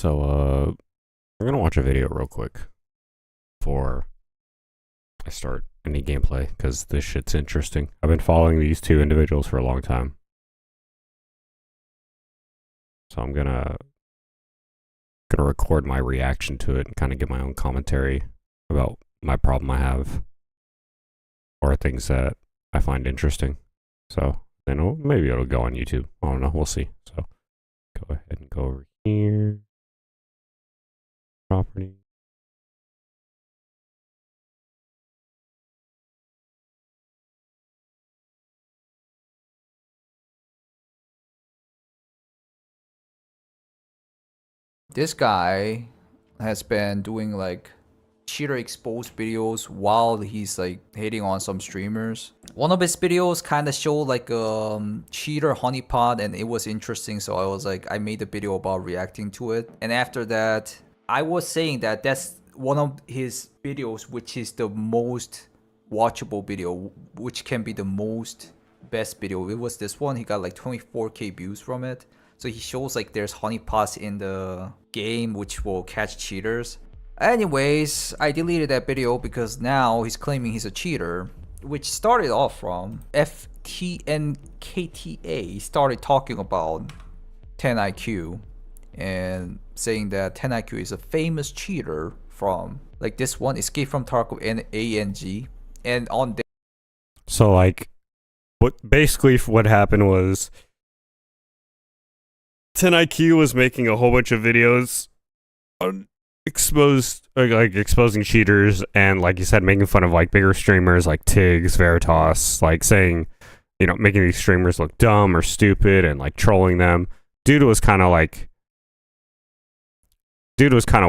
So, I'm gonna watch a video real quick before I start any gameplay because this shit's interesting. I've been following these two individuals for a long time, so I'm gonna record my reaction to it and kind of give my own commentary about my problem I have or things that I find interesting. So then maybe it'll go on YouTube. I don't know. We'll see. So go ahead and go over here. Property. This guy has been doing like cheater exposed videos while he's like hating on some streamers. One of his videos kind of showed like cheater honeypot, and it was interesting, so I made a video about reacting to it. And after that, I was saying that that's one of his videos which is the most watchable video, which can be the most best video. It was this one. He got like 24k views from it. So he shows like there's honeypots in the game which will catch cheaters. Anyways, I deleted that video because now he's claiming he's a cheater, which started off from FTNKTA started talking about 10IQ and saying that 10IQ is a famous cheater from like this one, Escape from Tarkov and ANG. And on So like, what happened was 10IQ was making a whole bunch of videos on exposing cheaters, and like you said, making fun of like bigger streamers like Tiggs, Veritas, like saying, you know, making these streamers look dumb or stupid and like trolling them. Dude was kind of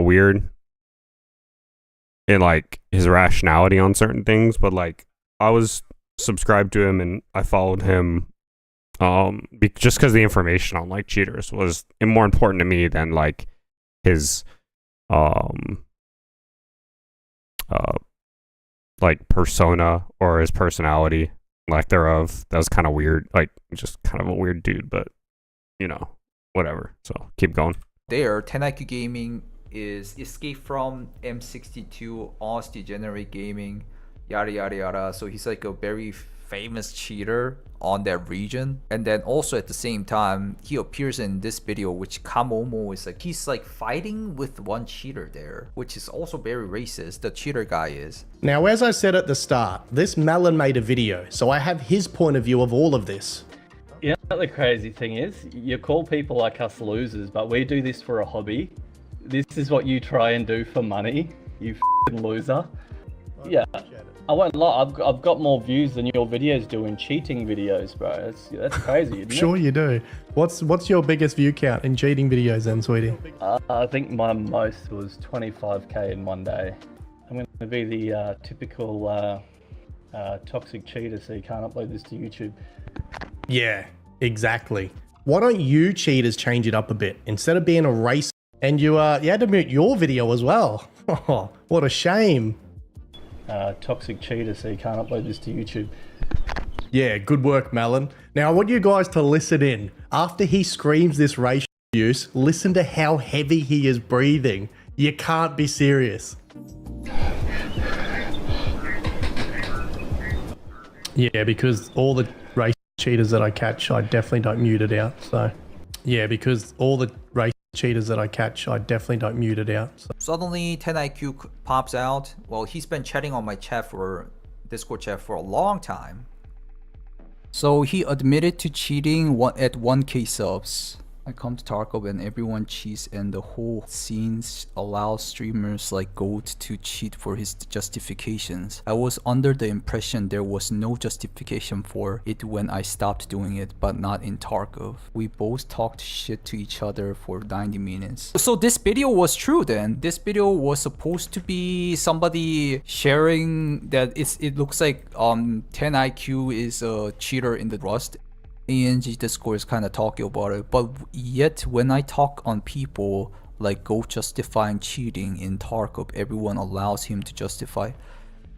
weird in like his rationality on certain things, but like I was subscribed to him and I followed him just because the information on like cheaters was more important to me than like his like persona or his personality, lack thereof. That was kind of weird, like just kind of a weird dude, but you know, whatever. So keep going. there, 10IQ Gaming is Escape from M62, Oz Degenerate Gaming, yada yada yada. So he's like a very famous cheater on that region. And then also at the same time, he appears in this video which Kamomo is like, he's like fighting with one cheater there, which is also very racist, the cheater guy is. Now, as I said at the start, this Melon made a video, so I have his point of view of all of this. You know what the crazy thing is? You call people like us losers, but we do this for a hobby. This is what you try and do for money, you f***ing loser. Yeah, I won't lie, I've got more views than your videos do in cheating videos, bro. That's crazy, isn't it? Sure you do. What's your biggest view count in cheating videos then, sweetie? I think my most was 25k in one day. I'm going to be the typical toxic cheater, so you can't upload this to YouTube. Yeah, exactly. Why don't you cheaters change it up a bit? Instead of being a race, and you had to mute your video as well. Oh, what a shame. Toxic cheater, so you can't upload this to YouTube. Yeah, good work, Melon. Now I want you guys to listen in. After he screams this racial abuse, listen to how heavy he is breathing. You can't be serious. Yeah, because all the race cheaters that I catch, I definitely don't mute it out. So, yeah, because all the race cheaters that I catch, I definitely don't mute it out. So. Suddenly 10IQ pops out. Well, he's been chatting on my Discord chat for a long time. So he admitted to cheating at 1k subs. I come to Tarkov and everyone cheats, and the whole scene allows streamers like Goat to cheat for his justifications. I was under the impression there was no justification for it when I stopped doing it, but not in Tarkov. We both talked shit to each other for 90 minutes. So this video was true then. This video was supposed to be somebody sharing that it looks like 10IQ is a cheater in the Rust. ANG Discord is kind of talking about it, but yet when I talk on people like Go justifying cheating in Tarkov, everyone allows him to justify.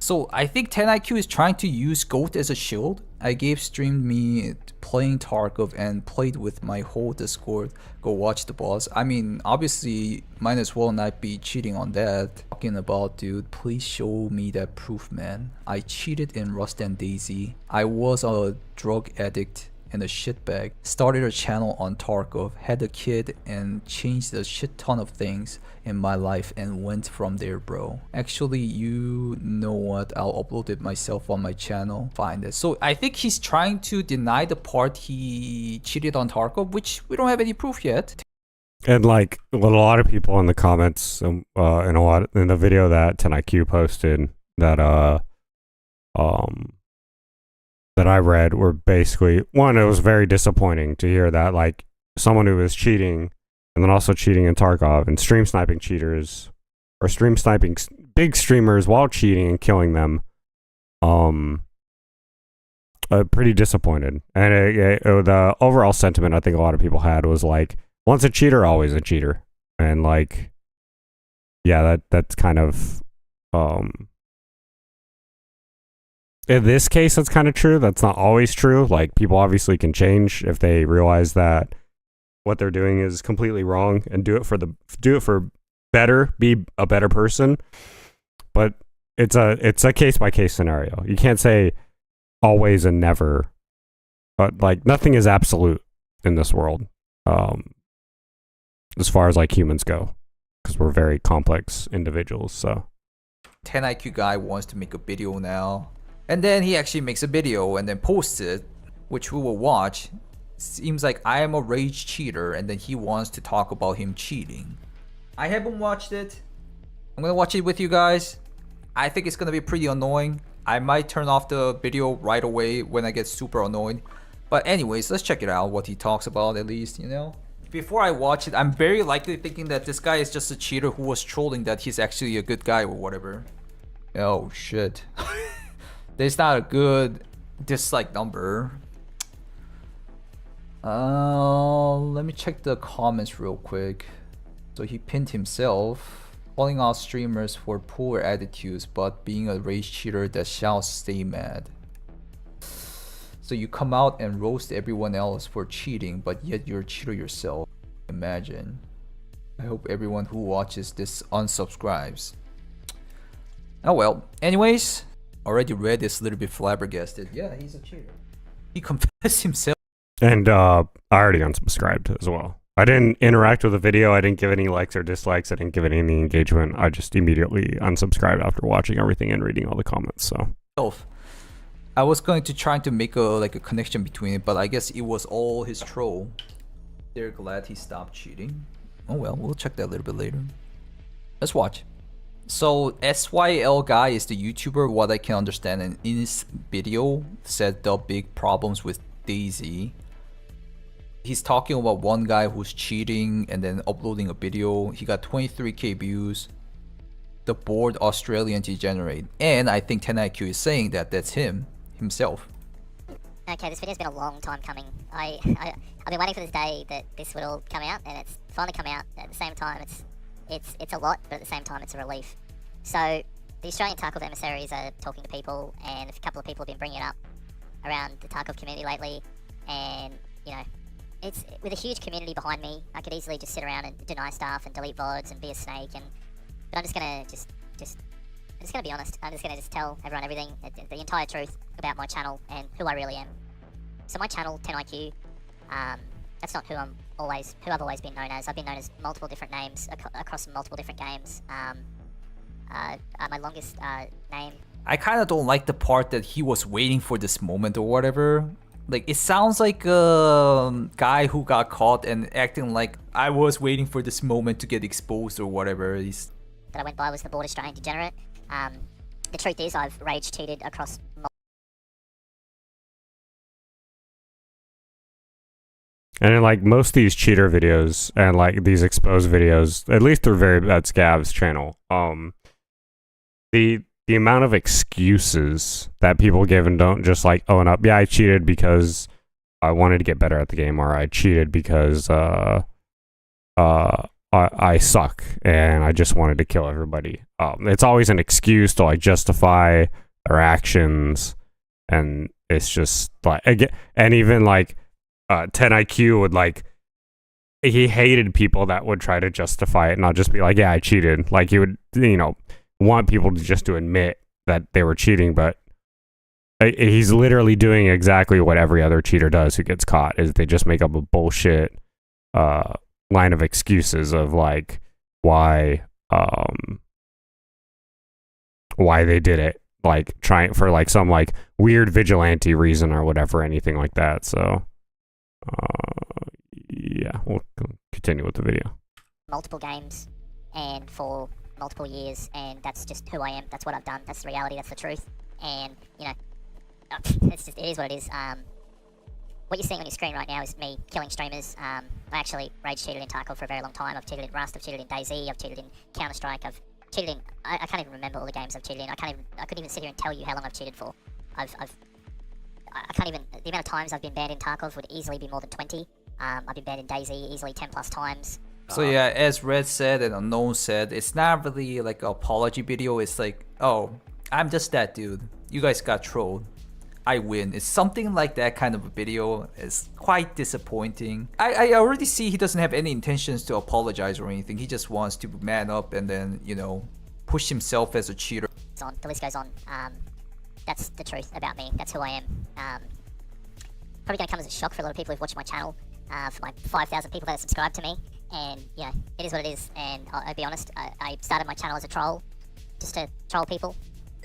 So I think 10IQ is trying to use GOAT as a shield. I gave streamed me playing Tarkov and played with my whole Discord. Go watch the boss. I mean, obviously, might as well not be cheating on that. Talking about, dude, please show me that proof, man. I cheated in Rust and Daisy. I was a drug addict and a shitbag. Started a channel on Tarkov, had a kid, and changed a shit ton of things in my life and went from there, bro. Actually, you know what? I'll upload it myself on my channel. Find it. So I think he's trying to deny the part he cheated on Tarkov, which we don't have any proof yet. And like a lot of people in the comments, in the video that 10IQ posted that that I read were basically, one, it was very disappointing to hear that like someone who was cheating and then also cheating in Tarkov and stream sniping cheaters or stream sniping big streamers while cheating and killing them. Pretty disappointed. And the overall sentiment I think a lot of people had was like, once a cheater, always a cheater. And like, yeah, that's kind of, in this case, that's kind of true. That's not always true. Like, people obviously can change if they realize that what they're doing is completely wrong and do it for better, be a better person. But it's a case by case scenario. You can't say always and never. But like, nothing is absolute in this world, as far as like humans go, because we're very complex individuals. So 10IQ guy wants to make a video now. And then he actually makes a video and then posts it, which we will watch. Seems like I am a rage cheater, and then he wants to talk about him cheating. I haven't watched it. I'm gonna watch it with you guys. I think it's gonna be pretty annoying. I might turn off the video right away when I get super annoyed. But anyways, let's check it out, what he talks about at least, you know? Before I watch it, I'm very likely thinking that this guy is just a cheater who was trolling that he's actually a good guy or whatever. Oh shit. There's not a good dislike number. Let me check the comments real quick. So he pinned himself, calling out streamers for poor attitudes, but being a rage cheater that shall stay mad. So you come out and roast everyone else for cheating, but yet you're a cheater yourself. Imagine. I hope everyone who watches this unsubscribes. Oh well. Anyways, already read this, a little bit flabbergasted. Yeah, he's a cheater. He confessed himself. And I already unsubscribed as well. I didn't interact with the video. I didn't give any likes or dislikes. I didn't give it any engagement. I just immediately unsubscribed after watching everything and reading all the comments. So I was going to try to make a connection between it, but I guess it was all his troll. They're glad he stopped cheating. Oh well, we'll check that a little bit later. Let's watch. So SYL guy is the YouTuber, what I can understand, and in his video said the big problems with Daisy. He's talking about one guy who's cheating and then uploading a video. He got 23k views. The bored Australian degenerate. And I think 10IQ is saying that that's himself. Okay, this video's been a long time coming. I've been waiting for this day that this would all come out, and it's finally come out. At the same time, it's a lot, but at the same time, it's a relief. So the Australian Tarkov emissaries are talking to people, and a couple of people have been bringing it up around the Tarkov community lately. And you know, it's with a huge community behind me. I could easily just sit around and deny stuff and delete VODs and be a snake. But I'm just gonna I'm just gonna be honest. I'm just gonna tell everyone everything, the entire truth about my channel and who I really am. So my channel, 10IQ, that's not who I've always been known as. I've been known as multiple different names across multiple different games. My longest name. I kind of don't like the part that he was waiting for this moment or whatever. Like, it sounds like a guy who got caught and acting like I was waiting for this moment to get exposed or whatever. That I went by was the bored Australian degenerate. The truth is, I've rage cheated across. And in like most of these cheater videos and like these exposed videos, at least they're at Scav's channel, the amount of excuses that people give and don't just like own up, yeah, I cheated because I wanted to get better at the game, or I cheated because I suck and I just wanted to kill everybody. It's always an excuse to like justify their actions, and it's just like again, and even like 10IQ would like, he hated people that would try to justify it and not just be like, yeah, I cheated. Like he would, want people to just to admit that they were cheating, but he's literally doing exactly what every other cheater does who gets caught, is they just make up a bullshit line of excuses of like why they did it, like trying for like some like weird vigilante reason or whatever, anything like that. So yeah, we'll continue with the video. Multiple games and for multiple years, and that's just who I am. That's what I've done. That's the reality. That's the truth. And it is what it is. What you're seeing on your screen right now is me killing streamers. I actually rage cheated in Tarkov for a very long time. I've cheated in Rust. I've cheated in DayZ. I've cheated in Counter Strike. I've cheated in. I can't even remember all the games I've cheated in. I couldn't even sit here and tell you how long I've cheated for. I can't even. The amount of times I've been banned in Tarkov would easily be more than 20. I've been banned in DayZ easily 10 plus times. So yeah, as Red said and Unknown said, it's not really like an apology video. It's like, oh, I'm just that dude. You guys got trolled. I win. It's something like that kind of a video. It's quite disappointing. I already see he doesn't have any intentions to apologize or anything. He just wants to man up and then, push himself as a cheater. It's on. The list goes on. That's the truth about me. That's who I am. Probably going to come as a shock for a lot of people who've watched my channel. For my 5,000 people that have subscribed to me. And, it is what it is. And I'll be honest, I started my channel as a troll. Just to troll people.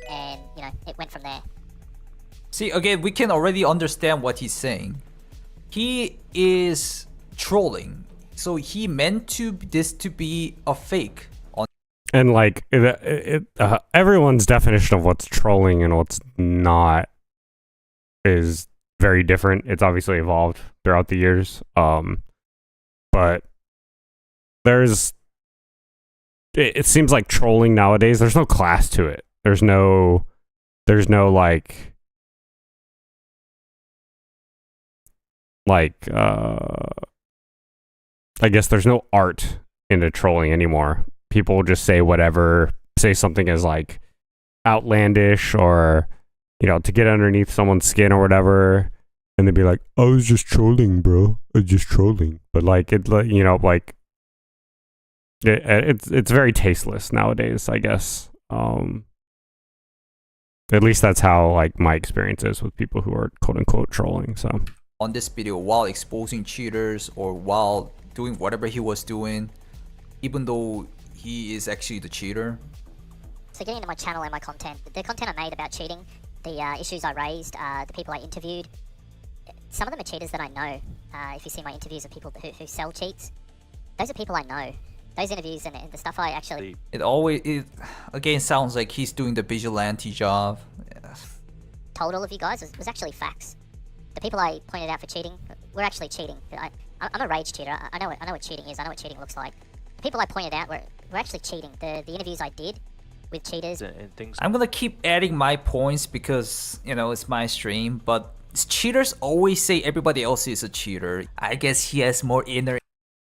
And, it went from there. See, again, we can already understand what he's saying. He is trolling. So he meant this to be a fake. And like everyone's definition of what's trolling and what's not is very different. It's obviously evolved throughout the years. But it seems like trolling nowadays, there's no class to it. There's no I guess there's no art into trolling anymore. People just say whatever, say something as like outlandish or, to get underneath someone's skin or whatever. And they'd be like, I was just trolling, bro. I was just trolling. But like, it's very tasteless nowadays, I guess. At least that's how like my experience is with people who are quote unquote trolling. So on this video, while exposing cheaters or while doing whatever he was doing, even though he is actually the cheater. So getting into my channel and my content, the content I made about cheating, the issues I raised, the people I interviewed, some of them are cheaters that I know. If you see my interviews of people who sell cheats, those are people I know. Those interviews and the stuff I actually... It again sounds like he's doing the vigilante job. Told all of you guys was actually facts. The people I pointed out for cheating were actually cheating. I'm a rage cheater. I know what cheating is. I know what cheating looks like. The people I pointed out were actually cheating. The interviews I did with cheaters. And things. I'm gonna keep adding my points because it's my stream. But cheaters always say everybody else is a cheater. I guess he has more inner.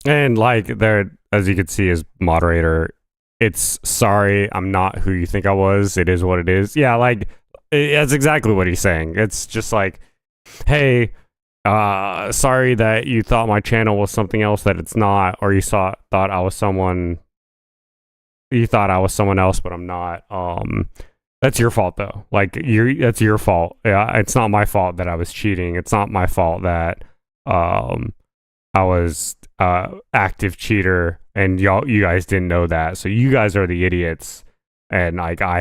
And like there, as you can see, as moderator, it's sorry, I'm not who you think I was. It is what it is. Yeah, like that's exactly what he's saying. It's just like, hey, sorry that you thought my channel was something else that it's not, or you thought I was someone. You thought I was someone else, but I'm not. That's your fault though. Like that's your fault. Yeah, it's not my fault that I was cheating. It's not my fault that I was active cheater and you guys didn't know that. So you guys are the idiots, and like I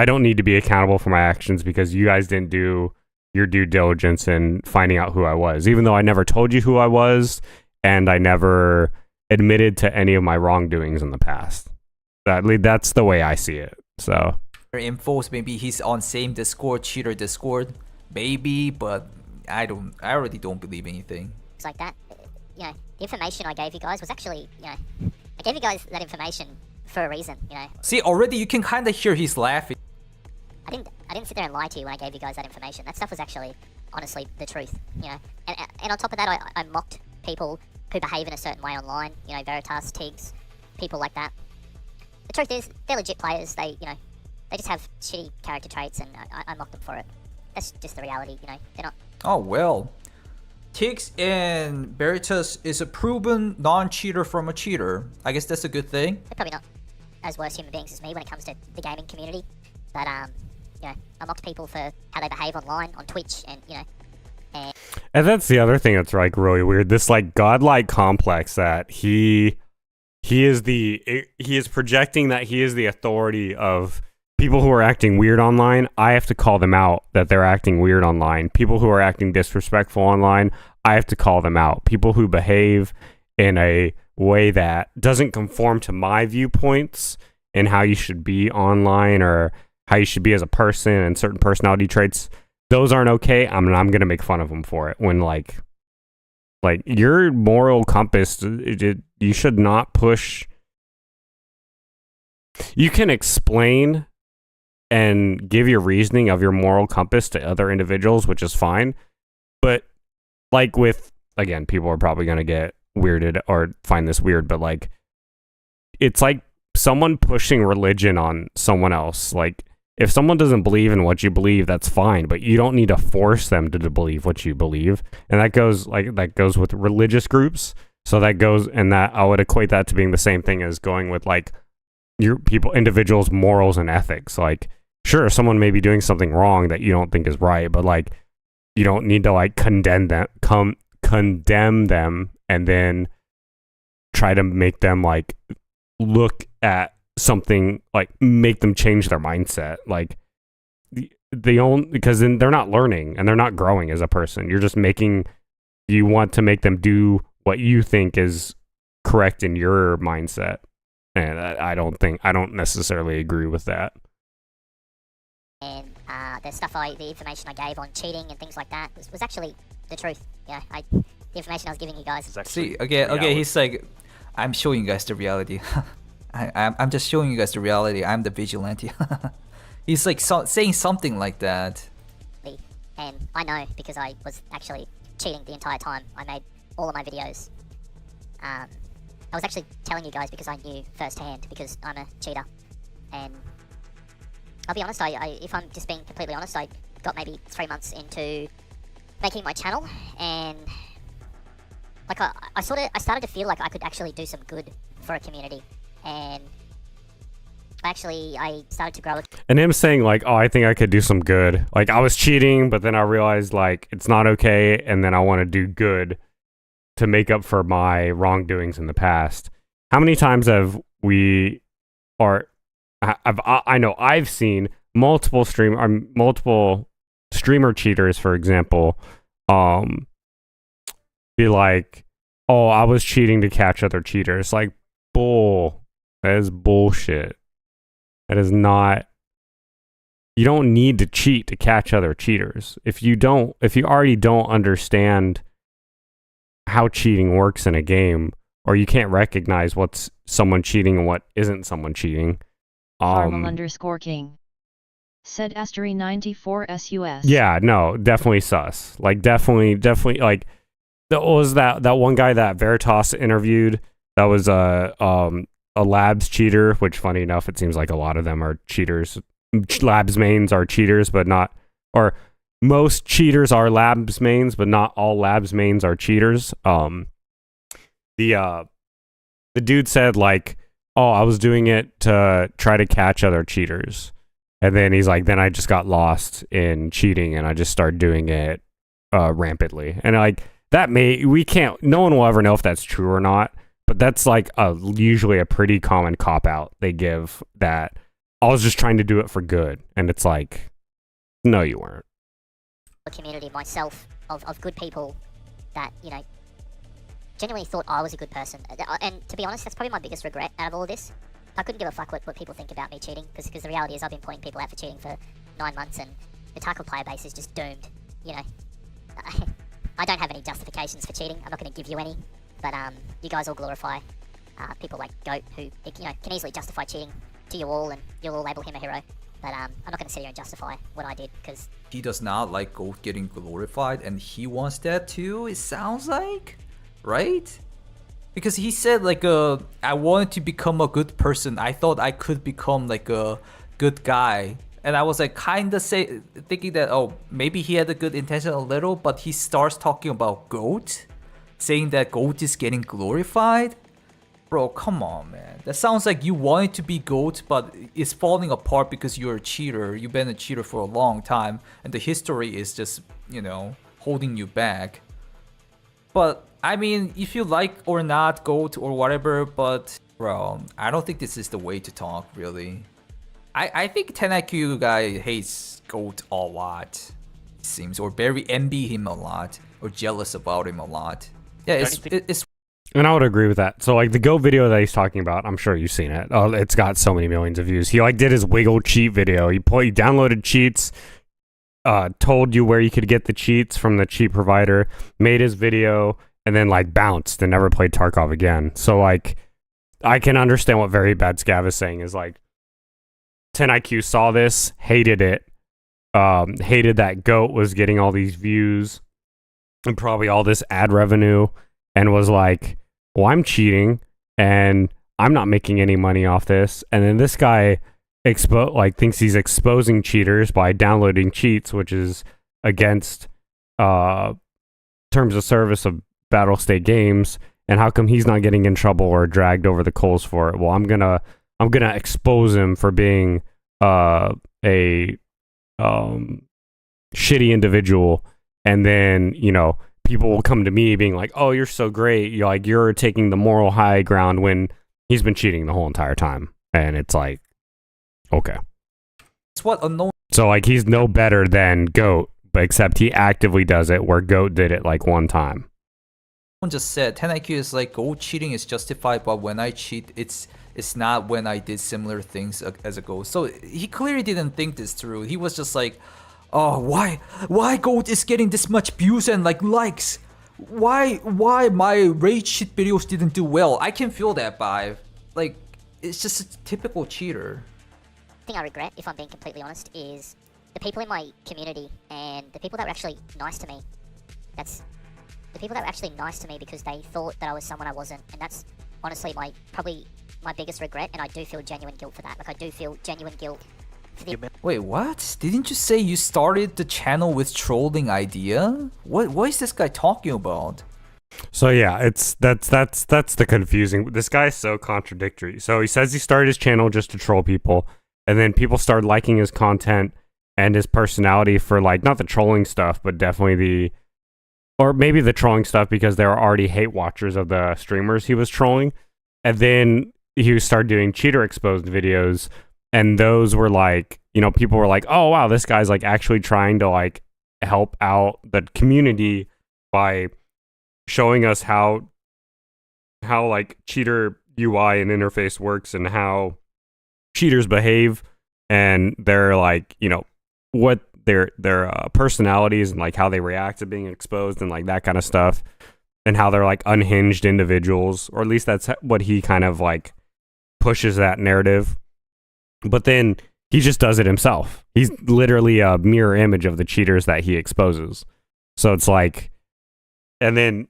don't need to be accountable for my actions because you guys didn't do your due diligence in finding out who I was, even though I never told you who I was and I never admitted to any of my wrongdoings in the past. That's the way I see it. So infos, maybe he's on same cheater Discord, maybe, but I already don't believe anything. It's like that. The information I gave you guys was actually, I gave you guys that information for a reason, See, already you can kind of hear he's laughing. I didn't sit there and lie to you when I gave you guys that information. That stuff was actually, honestly, the truth, And and on top of that, I mocked people who behave in a certain way online. You know, Veritas, Tiggs, people like that. The truth is, they're legit players. They just have shitty character traits, and I mock them for it. That's just the reality. You know, they're not. Oh well. Tiggs and Veritas is a proven non-cheater from a cheater. I guess that's a good thing. They're probably not as worse human beings as me when it comes to the gaming community. But you know, I mocked people for how they behave online on Twitch, and you know. And that's the other thing that's like really weird. This like godlike complex that he is projecting that he is the authority of people who are acting weird online. I have to call them out that they're acting weird online. People who are acting disrespectful online, I have to call them out. People who behave in a way that doesn't conform to my viewpoints and how you should be online or how you should be as a person and certain personality traits, those aren't okay. I'm going to make fun of them for it. When like your moral compass, you should not push. You can explain and give your reasoning of your moral compass to other individuals, which is fine. But like with, again, people are probably going to get weirded or find this weird, but like, it's like someone pushing religion on someone else. Like, if someone doesn't believe in what you believe, that's fine, but you don't need to force them to believe what you believe. And that goes with religious groups. So that goes, and that I would equate that to being the same thing as going with like individuals' morals and ethics. Like, sure, someone may be doing something wrong that you don't think is right, but like, you don't need to like condemn them and then try to make them like look at something, like make them change their mindset. Like because then they're not learning and they're not growing as a person. You want to make them do what you think is correct in your mindset. And I don't necessarily agree with that. And the information I gave on cheating and things like that was actually the truth. Yeah, the information I was giving you guys. See, okay, he's like, I'm showing you guys the reality. I'm just showing you guys the reality. I'm the vigilante. He's like saying something like that. And I know because I was actually cheating the entire time. I made all of my videos. I was actually telling you guys because I knew firsthand, because I'm a cheater. And I'll be honest, if I'm just being completely honest, I got maybe 3 months into making my channel, and like I started to feel like I could actually do some good for a community, and I started to grow. And him saying like, oh, I think I could do some good. Like, I was cheating, but then I realized like it's not okay, and then I want to do good to make up for my wrongdoings in the past. How many times have I know I've seen multiple streamer cheaters, for example, be like, oh, I was cheating to catch other cheaters. Like, that is bullshit. That is not. You don't need to cheat to catch other cheaters. If you already don't understand how cheating works in a game, or you can't recognize what's someone cheating and what isn't someone cheating. _king said Astery 94 SUS. Yeah, no, definitely sus. Like, definitely like, that one guy that Veritas interviewed that was a Labs cheater, which funny enough, it seems like a lot of them are cheaters. Labs mains are cheaters, but not, or most cheaters are Labs mains, but not all Labs mains are cheaters. The dude said like, oh, I was doing it to try to catch other cheaters. And then he's like, then I just got lost in cheating and I just started doing it rampantly. And like, no one will ever know if that's true or not, but that's like usually a pretty common cop out they give, that I was just trying to do it for good. And it's like, no, you weren't. A community myself of good people that, you know, genuinely thought I was a good person. And to be honest, that's probably my biggest regret out of all of this. I couldn't give a fuck what people think about me cheating, because the reality is I've been pointing people out for cheating for 9 months, and the Tarkov player base is just doomed. You know, I don't have any justifications for cheating. I'm not going to give you any, but you guys all glorify people like Goat, who, you know, can easily justify cheating to you all, and you'll all label him a hero. But I'm not going to sit here and justify what I did, because He does not like GOAT getting glorified, and he wants that too, it sounds like, right? Because he said like I wanted to become a good person. I thought I could become like a good guy. And I was like kind of thinking that, oh, maybe he had a good intention a little, but he starts talking about GOAT, saying that GOAT is getting glorified. Bro, come on, man. That sounds like you wanted to be GOAT, but it's falling apart because you're a cheater. You've been a cheater for a long time, and the history is just, you know, holding you back. But, I mean, if you like or not GOAT or whatever, but, bro, I don't think this is the way to talk, really. I think 10IQ guy hates GOAT a lot, it seems, or very envy him a lot, or jealous about him a lot. Yeah, it's And I would agree with that. So like the Go video that he's talking about, I'm sure you've seen it. Oh, it's got so many millions of views. He like did his wiggle cheat video. He downloaded cheats, told you where you could get the cheats from the cheat provider, made his video, and then like bounced and never played Tarkov again. So like I can understand what Very Bad Scav is saying is like 10IQ saw this, hated it, hated that GOAT was getting all these views and probably all this ad revenue, and was like, well, I'm cheating and I'm not making any money off this. And then this guy thinks he's exposing cheaters by downloading cheats, which is against terms of service of Battle State Games. And how come he's not getting in trouble or dragged over the coals for it? Well, I'm gonna expose him for being a shitty individual, and then, you know, people will come to me being like, "Oh, you're so great. You're taking the moral high ground," when he's been cheating the whole entire time. And it's like, okay. It's what annoying. So like he's no better than GOAT, but except he actively does it where GOAT did it like one time. Someone just said 10IQ is like, GOAT cheating is justified, but when I cheat, it's not when I did similar things as a GOAT. So he clearly didn't think this through. He was just like, oh, why GOAT is getting this much views and like likes? Why my rage shit videos didn't do well? I can feel that vibe. Like, it's just a typical cheater. The thing I regret, if I'm being completely honest, is the people in my community and the people that were actually nice to me. That's the people that were actually nice to me because they thought that I was someone I wasn't, and that's honestly probably my biggest regret, and I do feel genuine guilt for that. Like, I do feel genuine guilt for the... Wait, what? Didn't you say you started the channel with trolling idea? What is this guy talking about? So yeah, that's the confusing. This guy's so contradictory. So he says he started his channel just to troll people, and then people started liking his content and his personality for like not the trolling stuff, but definitely or maybe the trolling stuff because they were already hate watchers of the streamers he was trolling. And then he started doing cheater exposed videos, and those were like, you know, people were like, oh wow, this guy's like actually trying to like help out the community by showing us how like cheater UI and interface works and how cheaters behave, and they're like, you know, what their personalities and like how they react to being exposed and like that kind of stuff, and how they're like unhinged individuals, or at least that's what he kind of like pushes that narrative. But then he just does it himself. He's literally a mirror image of the cheaters that he exposes. So it's like, and then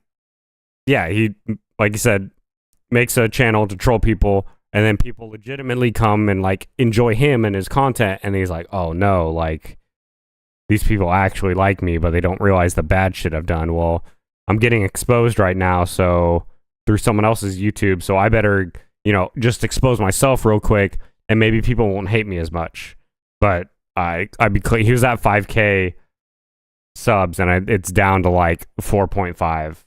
yeah, he, like you said, makes a channel to troll people, and then people legitimately come and like enjoy him and his content, and he's like, oh no, like these people actually like me, but they don't realize the bad shit I've done. Well, I'm getting exposed right now, so through someone else's YouTube, so I better, you know, just expose myself real quick, and maybe people won't hate me as much. But I'd be clear, he was at 5K subs, and it's down to like 4.5,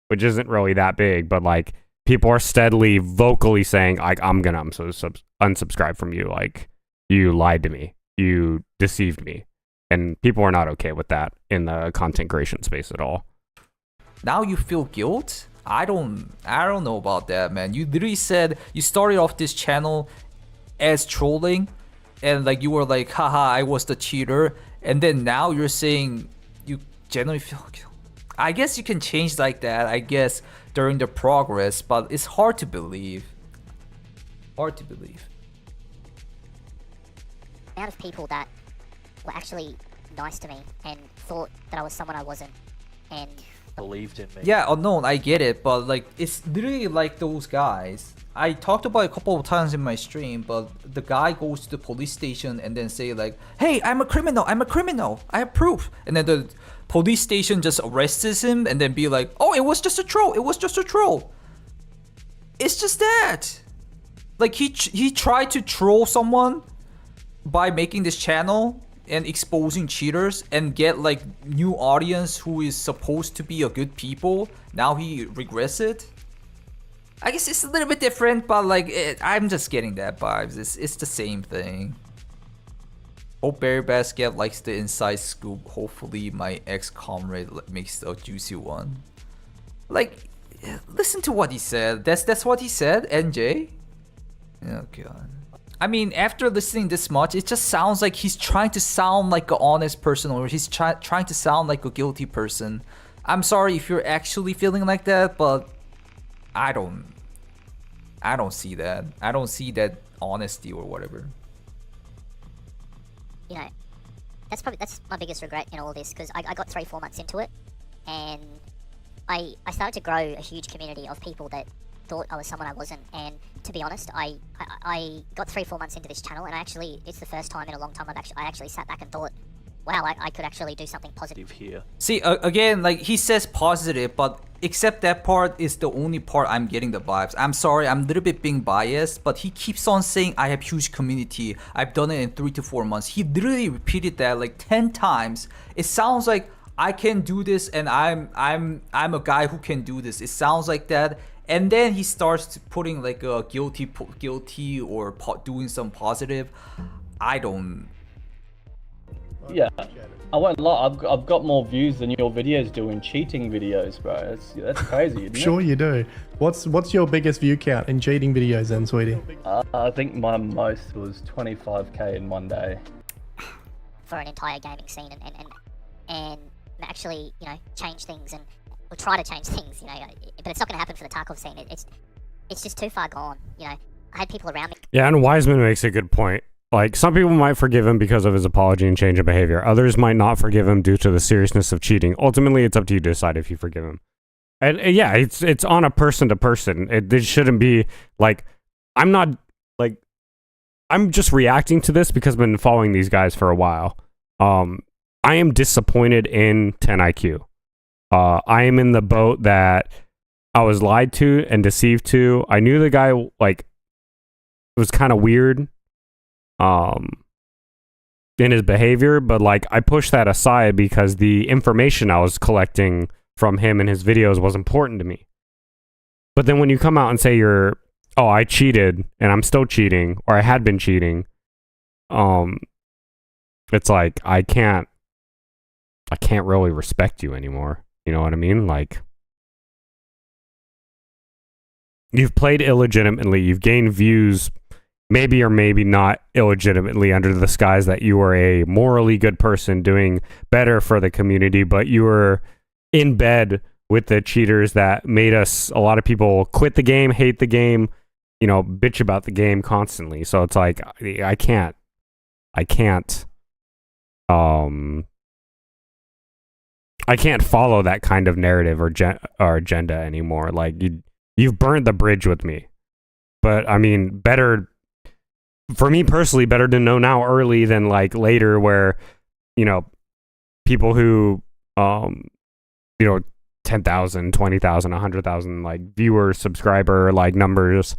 which isn't really that big, but like people are steadily vocally saying like, I'm gonna unsubscribe from you, like you lied to me, you deceived me. And people are not okay with that in the content creation space at all. Now you feel guilt? I don't know about that, man. You literally said you started off this channel as trolling, and like you were like, haha, I was the cheater, and then now you're saying you genuinely feel guilt. I guess you can change like that, I guess, during the progress, but it's hard to believe. Hard to believe. amount of people that were actually nice to me and thought that I was someone I wasn't, and believed in me. Yeah, unknown, I get it, but like it's literally like those guys. I talked about it a couple of times in my stream, but the guy goes to the police station and then say like, "Hey, I'm a criminal, I have proof," and then the police station just arrests him and then be like, "Oh, it was just a troll, It's just that. Like he tried to troll someone by making this channel and exposing cheaters and get like new audience who is supposed to be a good people. Now he regrets it. I guess it's a little bit different, but like I'm just getting that vibes. It's the same thing. Hope Barry Basket likes the inside scoop. Hopefully my ex-comrade makes a juicy one. Like, listen to what he said. That's what he said, NJ. Oh god. I mean, after listening this much, it just sounds like he's trying to sound like an honest person, or he's trying to sound like a guilty person. I'm sorry if you're actually feeling like that, but I don't see that. I don't see that honesty or whatever. you know, that's my biggest regret in all of this, because I got 3-4 months into it, and I started to grow a huge community of people that thought I was someone I wasn't. And to be honest, I got 3-4 months into this channel, and it's the first time in a long time I actually sat back and thought, wow, I could actually do something positive Here. See, again, like he says positive, but except that part is the only part I'm getting the vibes. I'm sorry, I'm a little bit being biased, but he keeps on saying I have huge community. I've done it in 3 to 4 months. He literally repeated that like 10 times. It sounds like I can do this, and I'm a guy who can do this. It sounds like that. And then he starts putting like a guilty or doing some positive. I don't. Yeah, I won't lie. I've got more views than your videos doing cheating videos, bro. That's crazy. Isn't Sure it? you do. What's your biggest view count in cheating videos then, sweetie? I think my most was 25k in one day. for an entire gaming scene, and actually, you know, change things or try to change things, you know. But it's not going to happen for the Tarkov scene. It's just too far gone, you know. I had people around me. Yeah, and Wiseman makes a good point. Like, some people might forgive him because of his apology and change of behavior. Others might not forgive him due to the seriousness of cheating. Ultimately, it's up to you to decide if you forgive him. And yeah, it's on a person to person. It shouldn't be like, I'm just reacting to this because I've been following these guys for a while. I am disappointed in 10IQ. I am in the boat that I was lied to and deceived to. I knew the guy, like, it was kind of weird in his behavior, but like I pushed that aside because the information I was collecting from him and his videos was important to me. But then when you come out and say I cheated and I'm still cheating, or I had been cheating, it's like I can't really respect you anymore. You know what I mean? Like, you've played illegitimately, you've gained views, maybe or maybe not illegitimately, under the disguise that you are a morally good person doing better for the community, but you were in bed with the cheaters that made a lot of people quit the game, hate the game, you know, bitch about the game constantly. So it's like I can't follow that kind of narrative or agenda anymore. Like, you've burned the bridge with me. But I mean, better for me personally, better to know now early than like later, where, you know, people who you know, 10,000, 20,000, 100,000 like viewers, subscriber like numbers,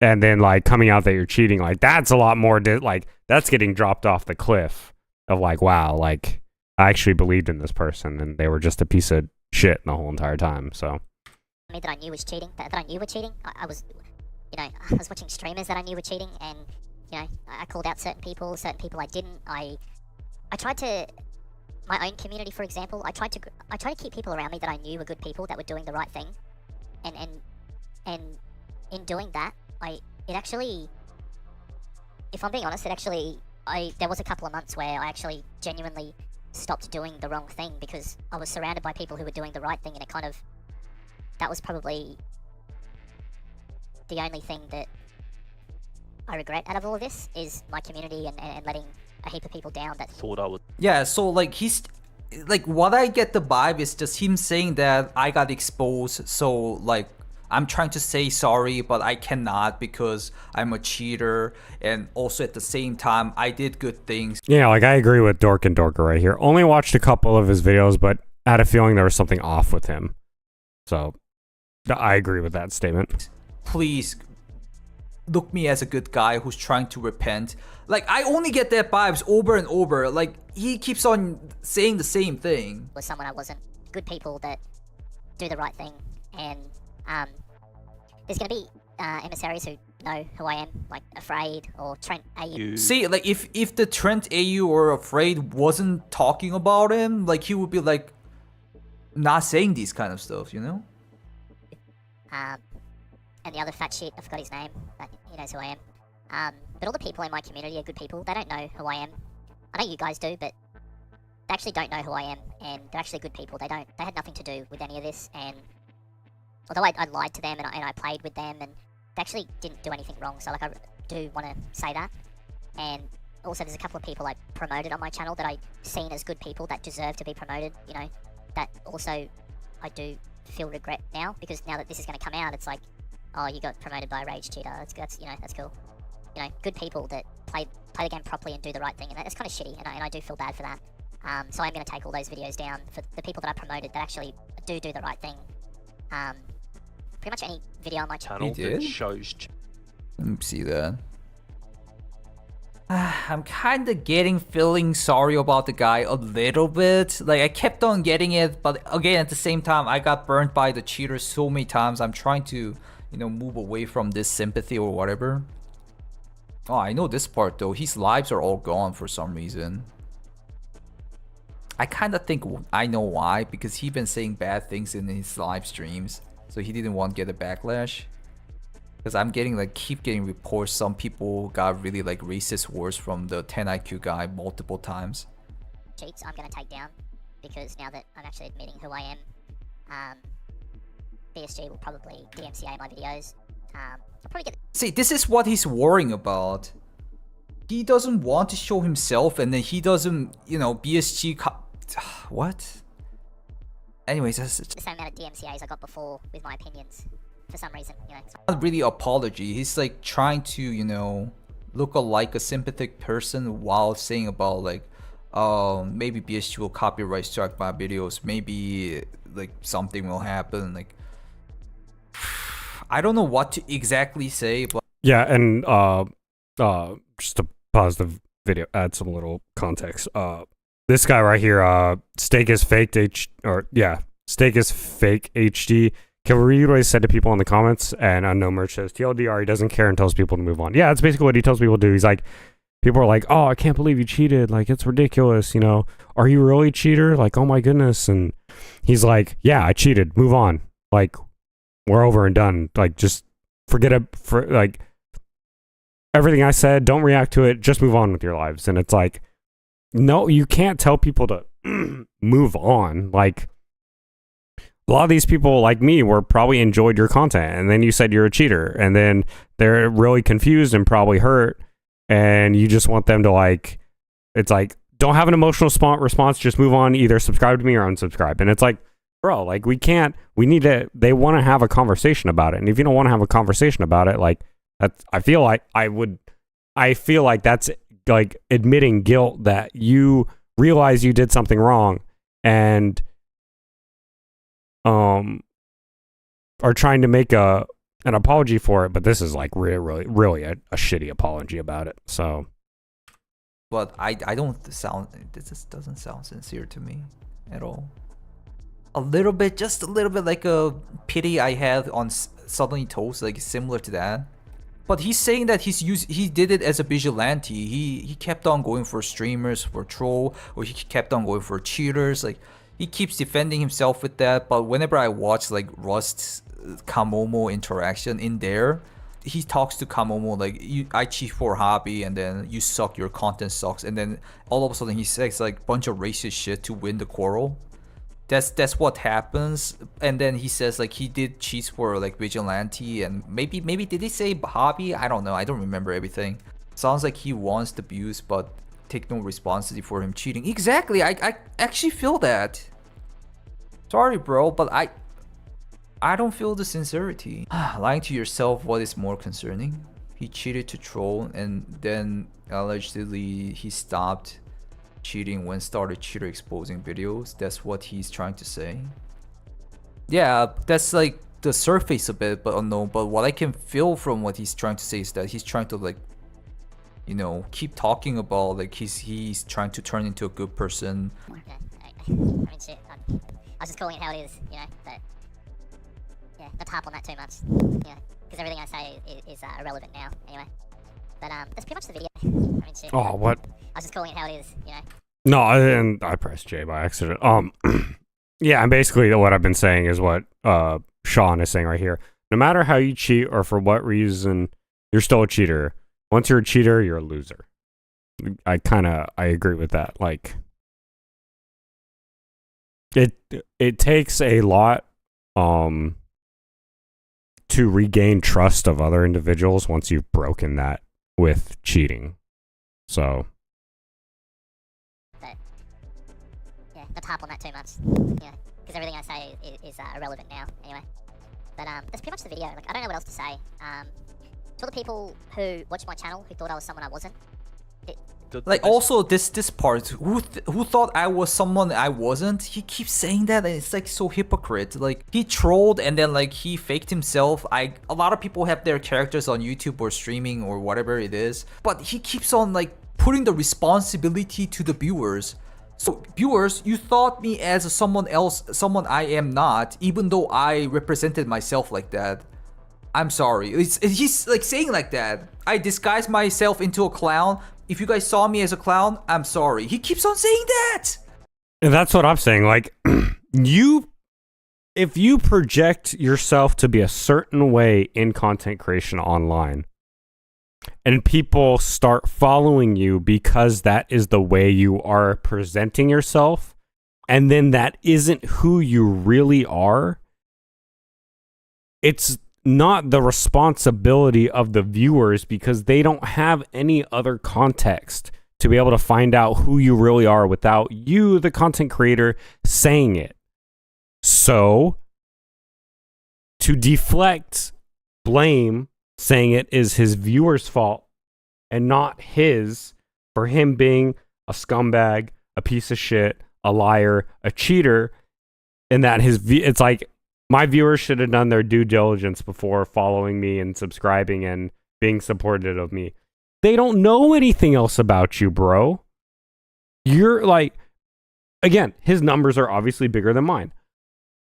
and then like coming out that you're cheating, like that's a lot more like that's getting dropped off the cliff of like, wow, like I actually believed in this person and they were just a piece of shit the whole entire time. So Me that I knew was cheating, that I knew were cheating. I was, you know, I was watching streamers that I knew were cheating, and you know, I called out certain people I didn't. I tried to, my own community, for example, I tried to keep people around me that I knew were good people that were doing the right thing, and in doing that, it actually, if I'm being honest, there was a couple of months where I actually genuinely stopped doing the wrong thing because I was surrounded by people who were doing the right thing, and that was probably the only thing that I regret out of all of this, is my community and letting a heap of people down that Thought I was. Yeah, so like he's like what I get the vibe is just him saying that I got exposed, so like I'm trying to say sorry but I cannot because I'm a cheater, and also at the same time I did good things. Yeah, like I agree with Dork and Dorker right here. Only watched a couple of his videos, but I had a feeling there was something off with him. So I agree with that statement. Please look me as a good guy who's trying to repent. Like I only get that vibes over and over. Like he keeps on saying the same thing. was someone I wasn't. Good people that do the right thing, and there's gonna be emissaries who know who I am, like Afraid or Trent AU. See, like if the Trent AU or Afraid wasn't talking about him, like he would be like not saying these kind of stuff, you know? And the other fat shit, I forgot his name, but he knows who I am. But all the people in my community are good people. They don't know who I am. I know you guys do, but they actually don't know who I am, and they're actually good people. They had nothing to do with any of this, and although I lied to them and I played with them, and they actually didn't do anything wrong, so like I do want to say that. And also there's a couple of people I promoted on my channel that I seen as good people that deserve to be promoted, you know, that also I do feel regret now, because now that this is going to come out, it's like, oh, you got promoted by a rage cheater. That's you know, that's cool. You know, good people that play the game properly and do the right thing, and that's kind of shitty, and I do feel bad for that. So I'm going to take all those videos down for the people that I promoted that actually do the right thing. Pretty much any video on my channel He did? That shows. Let me see that. I'm kind of feeling sorry about the guy a little bit. Like I kept on getting it, but again at the same time I got burnt by the cheaters so many times. I'm trying to, you know, move away from this sympathy or whatever. Oh, I know this part though. His lives are all gone for some reason. I kind of think I know why, because he's been saying bad things in his live streams, so he didn't want to get a backlash. Because I'm getting keep getting reports. Some people got really racist words from the 10 IQ guy multiple times. cheats I'm going to take down, because now that I'm actually admitting who I am, BSG will probably DMCA my videos. I'll probably get... See, this is what he's worrying about. He doesn't want to show himself, and then he doesn't, you know, BSG... What? Anyways, that's the same amount of DMCAs I got before with my opinions, for some reason, you know. not really apology. He's trying to, you know, look like a sympathetic person while saying about maybe BSG will copyright strike my videos, maybe something will happen. I don't know what to exactly say, but Yeah, and just to pause the video, add some little context. This guy right here, Steak is fake Steak is fake HD. Can we read what he said to people in the comments? And Unknown Merch says, TLDR, he doesn't care and tells people to move on. Yeah, that's basically what he tells people to do. He's like, people are like, oh, I can't believe you cheated. It's ridiculous. You know, are you really a cheater? Oh my goodness. And he's like, yeah, I cheated. Move on. We're over and done. Just forget it. Everything I said, don't react to it. Just move on with your lives. And it's no, you can't tell people to move on. A lot of these people like me were probably enjoyed your content, and then you said you're a cheater, and then they're really confused and probably hurt, and you just want them to don't have an emotional response, just move on, either subscribe to me or unsubscribe. And it's bro, we need to, they want to have a conversation about it. And if you don't want to have a conversation about it, I feel like that's admitting guilt, that you realize you did something wrong and are trying to make an apology for it, but this is really a shitty apology about it. So, but I don't sound, this just doesn't sound sincere to me at all. A little bit, just a little bit like a pity I had on Suddenly Toast, similar to that. But he's saying that he did it as a vigilante. He kept on going for streamers, for troll, or he kept on going for cheaters. He keeps defending himself with that. But whenever I watch Rust's Kamomo interaction in there, he talks to Kamomo I cheat for hobby, and then you suck, your content sucks, and then all of a sudden he says bunch of racist shit to win the quarrel. That's what happens. And then he says he did cheats for vigilante, and maybe did he say hobby? I don't know. I don't remember everything. Sounds like he wants the views, but take no responsibility for him cheating. Exactly, I actually feel that. Sorry, bro, but I don't feel the sincerity. Lying to yourself, what is more concerning? He cheated to troll, and then allegedly he stopped cheating when started cheater exposing videos. That's what he's trying to say. Yeah, that's like the surface of it, but unknown. But what I can feel from what he's trying to say is that he's trying to, like, you know, keep talking about like he's trying to turn into a good person. Okay, I mean, shit. I was just calling it how it is, you know. But yeah, not to harp on that too much, you know, because everything I say is irrelevant now, anyway. But that's pretty much the video. I mean, shit. Oh, what? I was just calling it how it is, you know. No, and I pressed J by accident. Yeah, and basically what I've been saying is what Sean is saying right here. No matter how you cheat or for what reason, you're still a cheater. Once you're a cheater, you're a loser. I agree with that. Like, it takes a lot to regain trust of other individuals once you've broken that with cheating. So But yeah, not to harp on that too much, you know, because everything I say is irrelevant now, anyway. But that's pretty much the video. Like, I don't know what else to say. To all the people who watched my channel who thought I was someone I wasn't. Like, also this part, who thought I was someone I wasn't? He keeps saying that, and it's like so hypocrite. Like, he trolled and then like he faked himself. A lot of people have their characters on YouTube or streaming or whatever it is, but he keeps on like putting the responsibility to the viewers. So viewers, you thought me as someone else, someone I am not, even though I represented myself like that. I'm sorry. He's like saying like that. I disguised myself into a clown. If you guys saw me as a clown, I'm sorry. He keeps on saying that. and that's what I'm saying. Like, if you project yourself to be a certain way in content creation online, and people start following you because that is the way you are presenting yourself, and then that isn't who you really are, it's not the responsibility of the viewers because they don't have any other context to be able to find out who you really are without you, the content creator, saying it. So, to deflect blame, saying it is his viewer's fault and not his for him being a scumbag, a piece of shit, a liar, a cheater, and that it's like, my viewers should have done their due diligence before following me and subscribing and being supportive of me. They don't know anything else about you, bro. You're like, again, his numbers are obviously bigger than mine.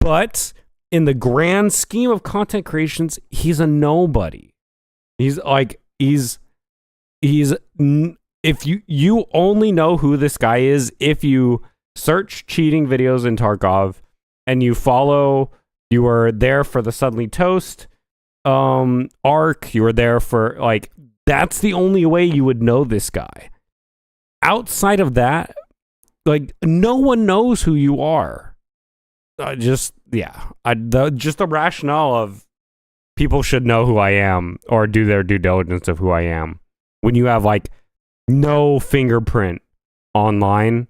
But in the grand scheme of content creations, he's a nobody. If you only know who this guy is if you search cheating videos in Tarkov and you were there for the Suddenly Toast arc, you were there for, like, that's the only way you would know this guy. Outside of that, like, no one knows who you are. Just the rationale of people should know who I am or do their due diligence of who I am when you have, like, no fingerprint online,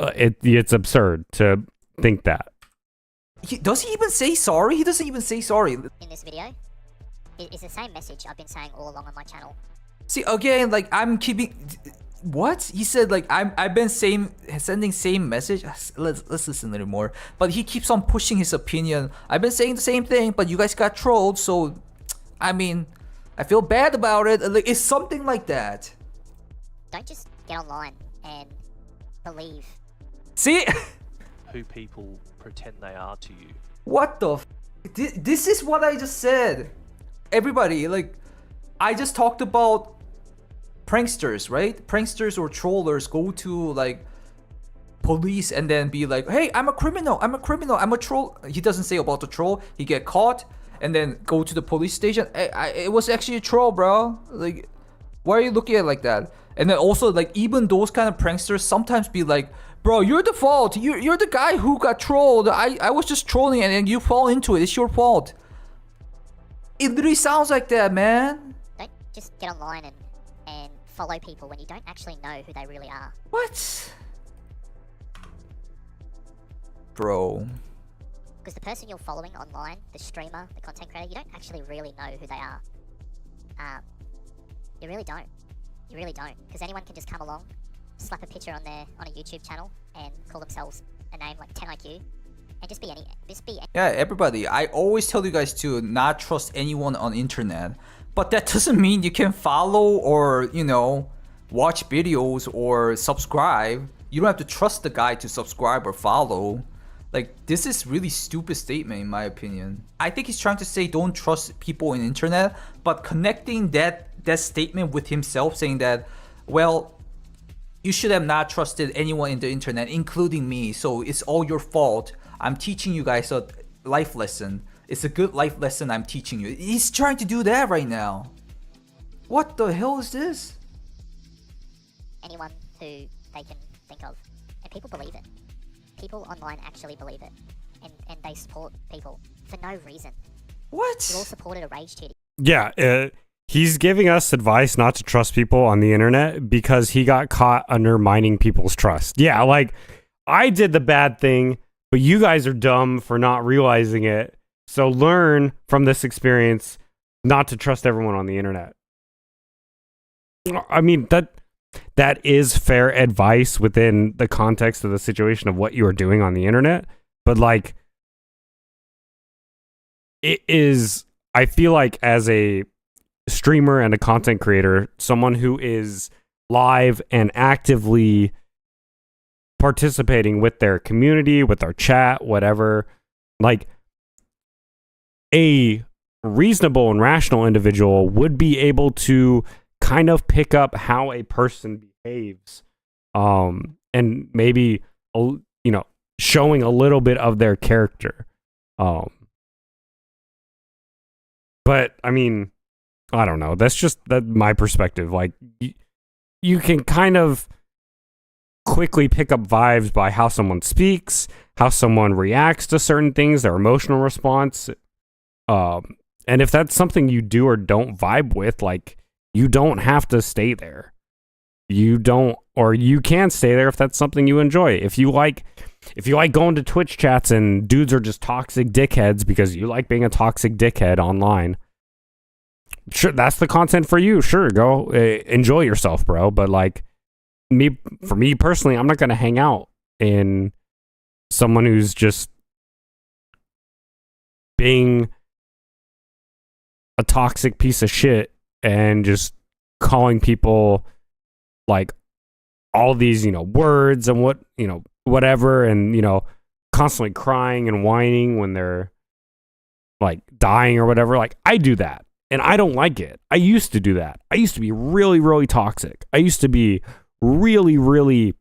it's absurd to think that. Does he even say sorry? He doesn't even say sorry. In this video, it's the same message I've been saying all along on my channel. See, again, like, I'm keeping... What? He said, like, I've been sending same message. Let's listen a little more. But he keeps on pushing his opinion. I've been saying the same thing, but you guys got trolled, so... I mean, I feel bad about it. Like, it's something like that. Don't just get online and believe. See? Who people pretend they are to you. What the f? This is what I just said. Everybody, like, I just talked about pranksters, right? Pranksters or trollers go to, like, police and then be like, hey, I'm a criminal, I'm a troll. He doesn't say about the troll. He get caught and then go to the police station. It was actually a troll, bro. Like, why are you looking at it like that? And then also, like, even those kind of pranksters sometimes be like, bro, you're the fault. You're the guy who got trolled. I was just trolling and you fall into it. It's your fault. It literally sounds like that, man. Don't just get online and follow people when you don't actually know who they really are. What? Bro. Because the person you're following online, the streamer, the content creator, you don't actually really know who they are. You really don't. You really don't. Because anyone can just come along, slap a picture on a YouTube channel, and call themselves a name like 10IQ, and just be any. Yeah, everybody. I always tell you guys to not trust anyone on internet, but that doesn't mean you can follow or watch videos or subscribe. You don't have to trust the guy to subscribe or follow. Like, this is really stupid statement in my opinion. I think he's trying to say don't trust people on internet, but connecting that statement with himself saying that, well, you should have not trusted anyone in the internet, including me, so it's all your fault. I'm teaching you guys a life lesson. It's a good life lesson I'm teaching you. He's trying to do that right now. What the hell is this? Anyone who they can think of. And people believe it. People online actually believe it. And they support people for no reason. What? You all supported a rage tweet. Yeah, he's giving us advice not to trust people on the internet because he got caught undermining people's trust. Yeah, like, I did the bad thing, but you guys are dumb for not realizing it. So learn from this experience not to trust everyone on the internet. I mean, that is fair advice within the context of the situation of what you are doing on the internet. But, like, it is, I feel like, as a streamer and a content creator, someone who is live and actively participating with their community, with our chat, whatever, like, a reasonable and rational individual would be able to kind of pick up how a person behaves, and maybe, showing a little bit of their character. But I mean, I don't know. That's just my perspective. Like, you can kind of quickly pick up vibes by how someone speaks, how someone reacts to certain things, their emotional response. And if that's something you do or don't vibe with, like, you don't have to stay there. You can stay there if that's something you enjoy. If you like going to Twitch chats and dudes are just toxic dickheads because you like being a toxic dickhead online, sure, that's the content for you. Sure, go enjoy yourself, bro. But, like, for me personally, I'm not going to hang out in someone who's just being a toxic piece of shit and just calling people, like, all these, words and whatever, and, constantly crying and whining when they're, like, dying or whatever. Like, I do that, and I don't like it. I used to do that. I used to be really, really toxic. I used to be really, really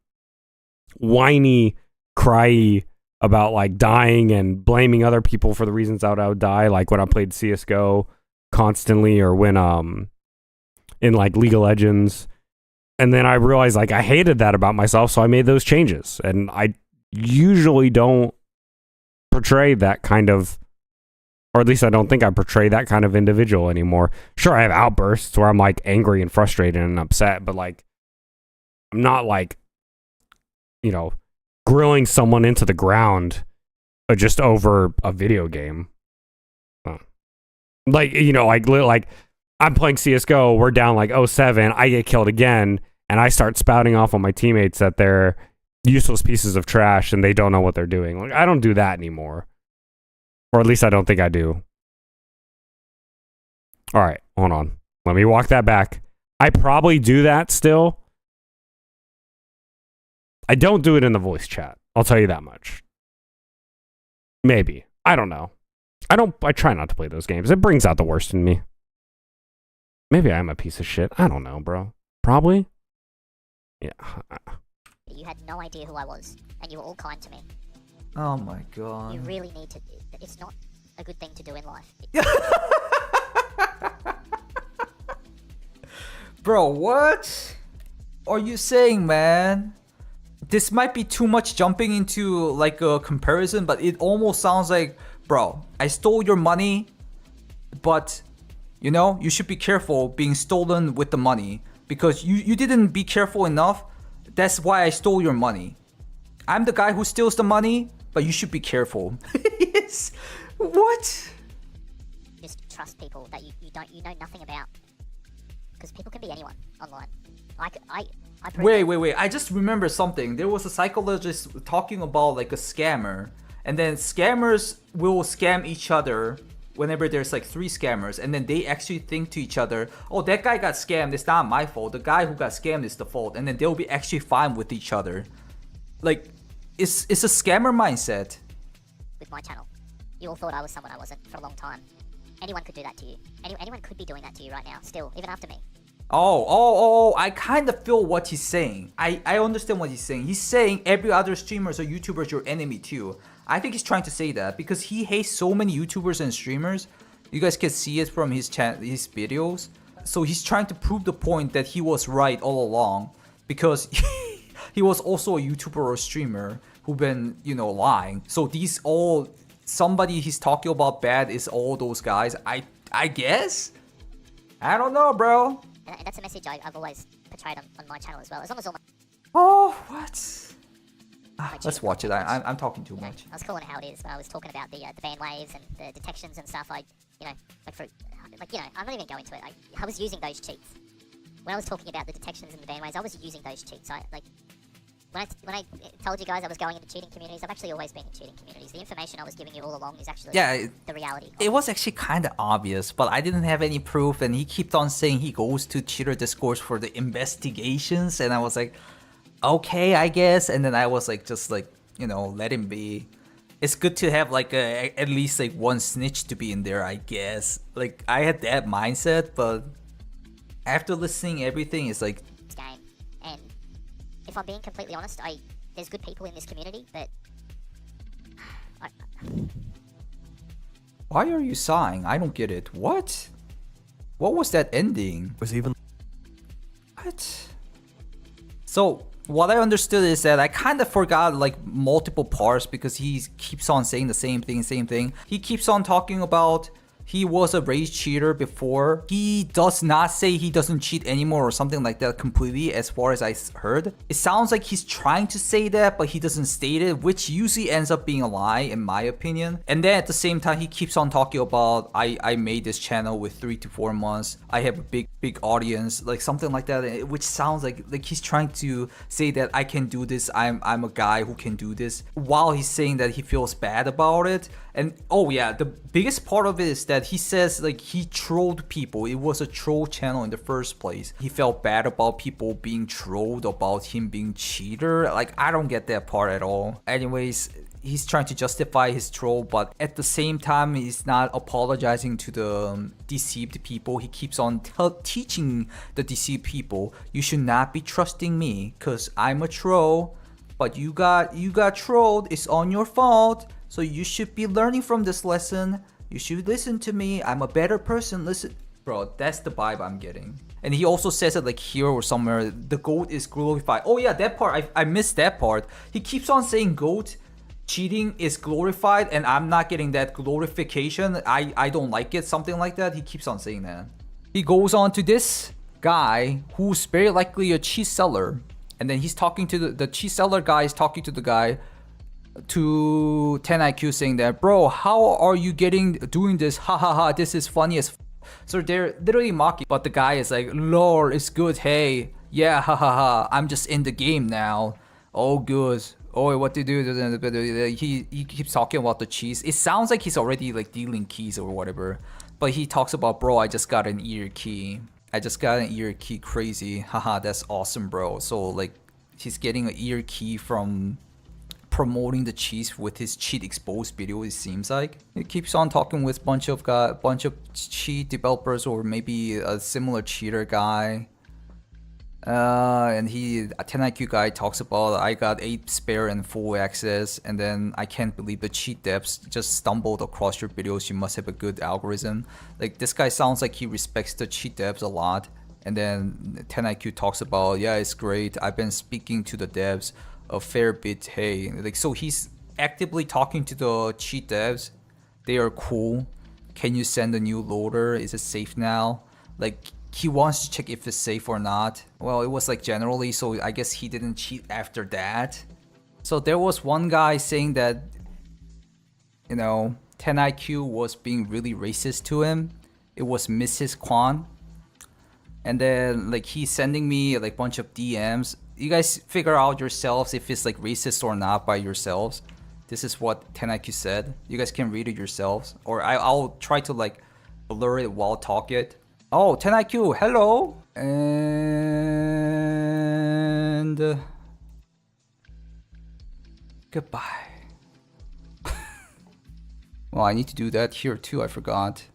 whiny, cryy about, like, dying and blaming other people for the reasons I would die, like when I played CSGO constantly, or when in, like, League of Legends. And then I realized, like, I hated that about myself, so I made those changes. And I usually don't portray that kind of, or at least I don't think I portray that kind of individual anymore. Sure, I have outbursts where I'm, like, angry and frustrated and upset, but, like, I'm not, like, grilling someone into the ground just over a video game. Like, like I'm playing CSGO, we're down like 0-7, I get killed again, and I start spouting off on my teammates that they're useless pieces of trash and they don't know what they're doing. Like, I don't do that anymore. Or at least I don't think I do. All right, hold on. Let me walk that back. I probably do that still. I don't do it in the voice chat. I'll tell you that much. Maybe. I don't know. I try not to play those games. It brings out the worst in me. Maybe I'm a piece of shit. I don't know, bro. Probably. Yeah. You had no idea who I was, and you were all kind to me. Oh my god. You really need to. It's not a good thing to do in life. Bro, what are you saying, man? This might be too much jumping into, like, a comparison, but it almost sounds like, bro, I stole your money, but, you should be careful being stolen with the money. because you didn't be careful enough. That's why I stole your money. I'm the guy who steals the money, but you should be careful. Yes. What? Just trust people that you know nothing about. Because people can be anyone online. Wait. I just remember something. There was a psychologist talking about like a scammer. And then scammers will scam each other whenever there's like 3 scammers. And then they actually think to each other, oh, that guy got scammed. It's not my fault. The guy who got scammed is the fault. And then they'll be actually fine with each other. Like, it's a scammer mindset. With my channel. You all thought I was someone I wasn't for a long time. Anyone could do that to you. Anyone could be doing that to you right now, still, even after me. Oh, I kind of feel what he's saying. I understand what he's saying. He's saying every other streamers or YouTubers your enemy too. I think he's trying to say that because he hates so many YouTubers and streamers. You guys can see it from his videos. So he's trying to prove the point that he was right all along because he was also a YouTuber or streamer who been, lying. So these all, somebody he's talking about bad is all those guys. I guess? I don't know, bro. And that's a message I've always portrayed on my channel as well. As long as all my... Oh, what? Let's watch it. I'm talking too much. I was calling it how it is. I was talking about the ban waves and the detections and stuff. I'm not even going to it. I was using those cheats. When I was talking about the detections and the ban waves, I was using those cheats. When I told you guys I was going into cheating communities, I've actually always been in cheating communities. The information I was giving you all along is actually the reality. It was actually kind of obvious, but I didn't have any proof, and he kept on saying he goes to cheater discourse for the investigations, and I was like, okay, I guess. And then I was like, just like, let him be. It's good to have like at least like one snitch to be in there, I guess. Like I had that mindset, but after listening everything, it's like game. And if I'm being completely honest, there's good people in this community, but why are you sighing? I don't get it. What was that ending? Was even what? So what I understood is that I kind of forgot like multiple parts because he keeps on saying the same thing. He keeps on talking about he was a rage cheater before. He does not say he doesn't cheat anymore or something like that completely as far as I heard. It sounds like he's trying to say that, but he doesn't state it, which usually ends up being a lie in my opinion. And then at the same time, he keeps on talking about I made this channel with 3 to 4 months. I have a big audience, like something like that, which sounds like he's trying to say that I can do this. I'm a guy who can do this, while he's saying that he feels bad about it. And oh yeah, the biggest part of it is that he says like he trolled people. It was a troll channel in the first place. He felt bad about people being trolled about him being cheater. Like I don't get that part at all. Anyways, he's trying to justify his troll, but at the same time he's not apologizing to the deceived people. He keeps on teaching the deceived people, you should not be trusting me because I'm a troll, but you got trolled. It's on your fault. So you should be learning from this lesson. You should listen to me. I'm a better person. Listen. Bro, that's the vibe I'm getting. And he also says it like here or somewhere, the goat is glorified. Oh yeah, that part, I missed that part. He keeps on saying goat cheating is glorified and I'm not getting that glorification. I don't like it, something like that. He keeps on saying that. He goes on to this guy who's very likely a cheese seller. And then he's talking to the cheese seller guy is talking to the guy to 10IQ saying that, bro, how are you doing this? Ha ha ha, this is funny as so they're literally mocking, but the guy is like, lol, it's good, hey, yeah, ha ha ha, I'm just in the game now. Oh good. Oh, what to do? He keeps talking about the cheese. It sounds like he's already like dealing keys or whatever, but he talks about, bro, I just got an ear key. Crazy. Haha, that's awesome, bro. So like he's getting an ear key from promoting the cheese with his cheat exposed video. It seems like he keeps on talking with bunch of cheat developers or maybe a similar cheater guy. And a 10IQ guy talks about, I got 8 spare and full access, and then I can't believe the cheat devs just stumbled across your videos. You must have a good algorithm. Like this guy sounds like he respects the cheat devs a lot. And then 10IQ talks about, yeah, it's great. I've been speaking to the devs a fair bit. Hey, like, so he's actively talking to the cheat devs. They are cool. Can you send a new loader? Is it safe now? Like he wants to check if it's safe or not. Well, it was like generally, so I guess he didn't cheat after that. So there was one guy saying that, you know, 10IQ was being really racist to him. It was Mrs. Kwan. And then like he's sending me like a bunch of DMs. You guys figure out yourselves if it's like racist or not by yourselves. This is what 10IQ said. You guys can read it yourselves. Or I'll try to like blur it while talk it. Oh, 10IQ, hello. And goodbye. Well, I need to do that here too, I forgot.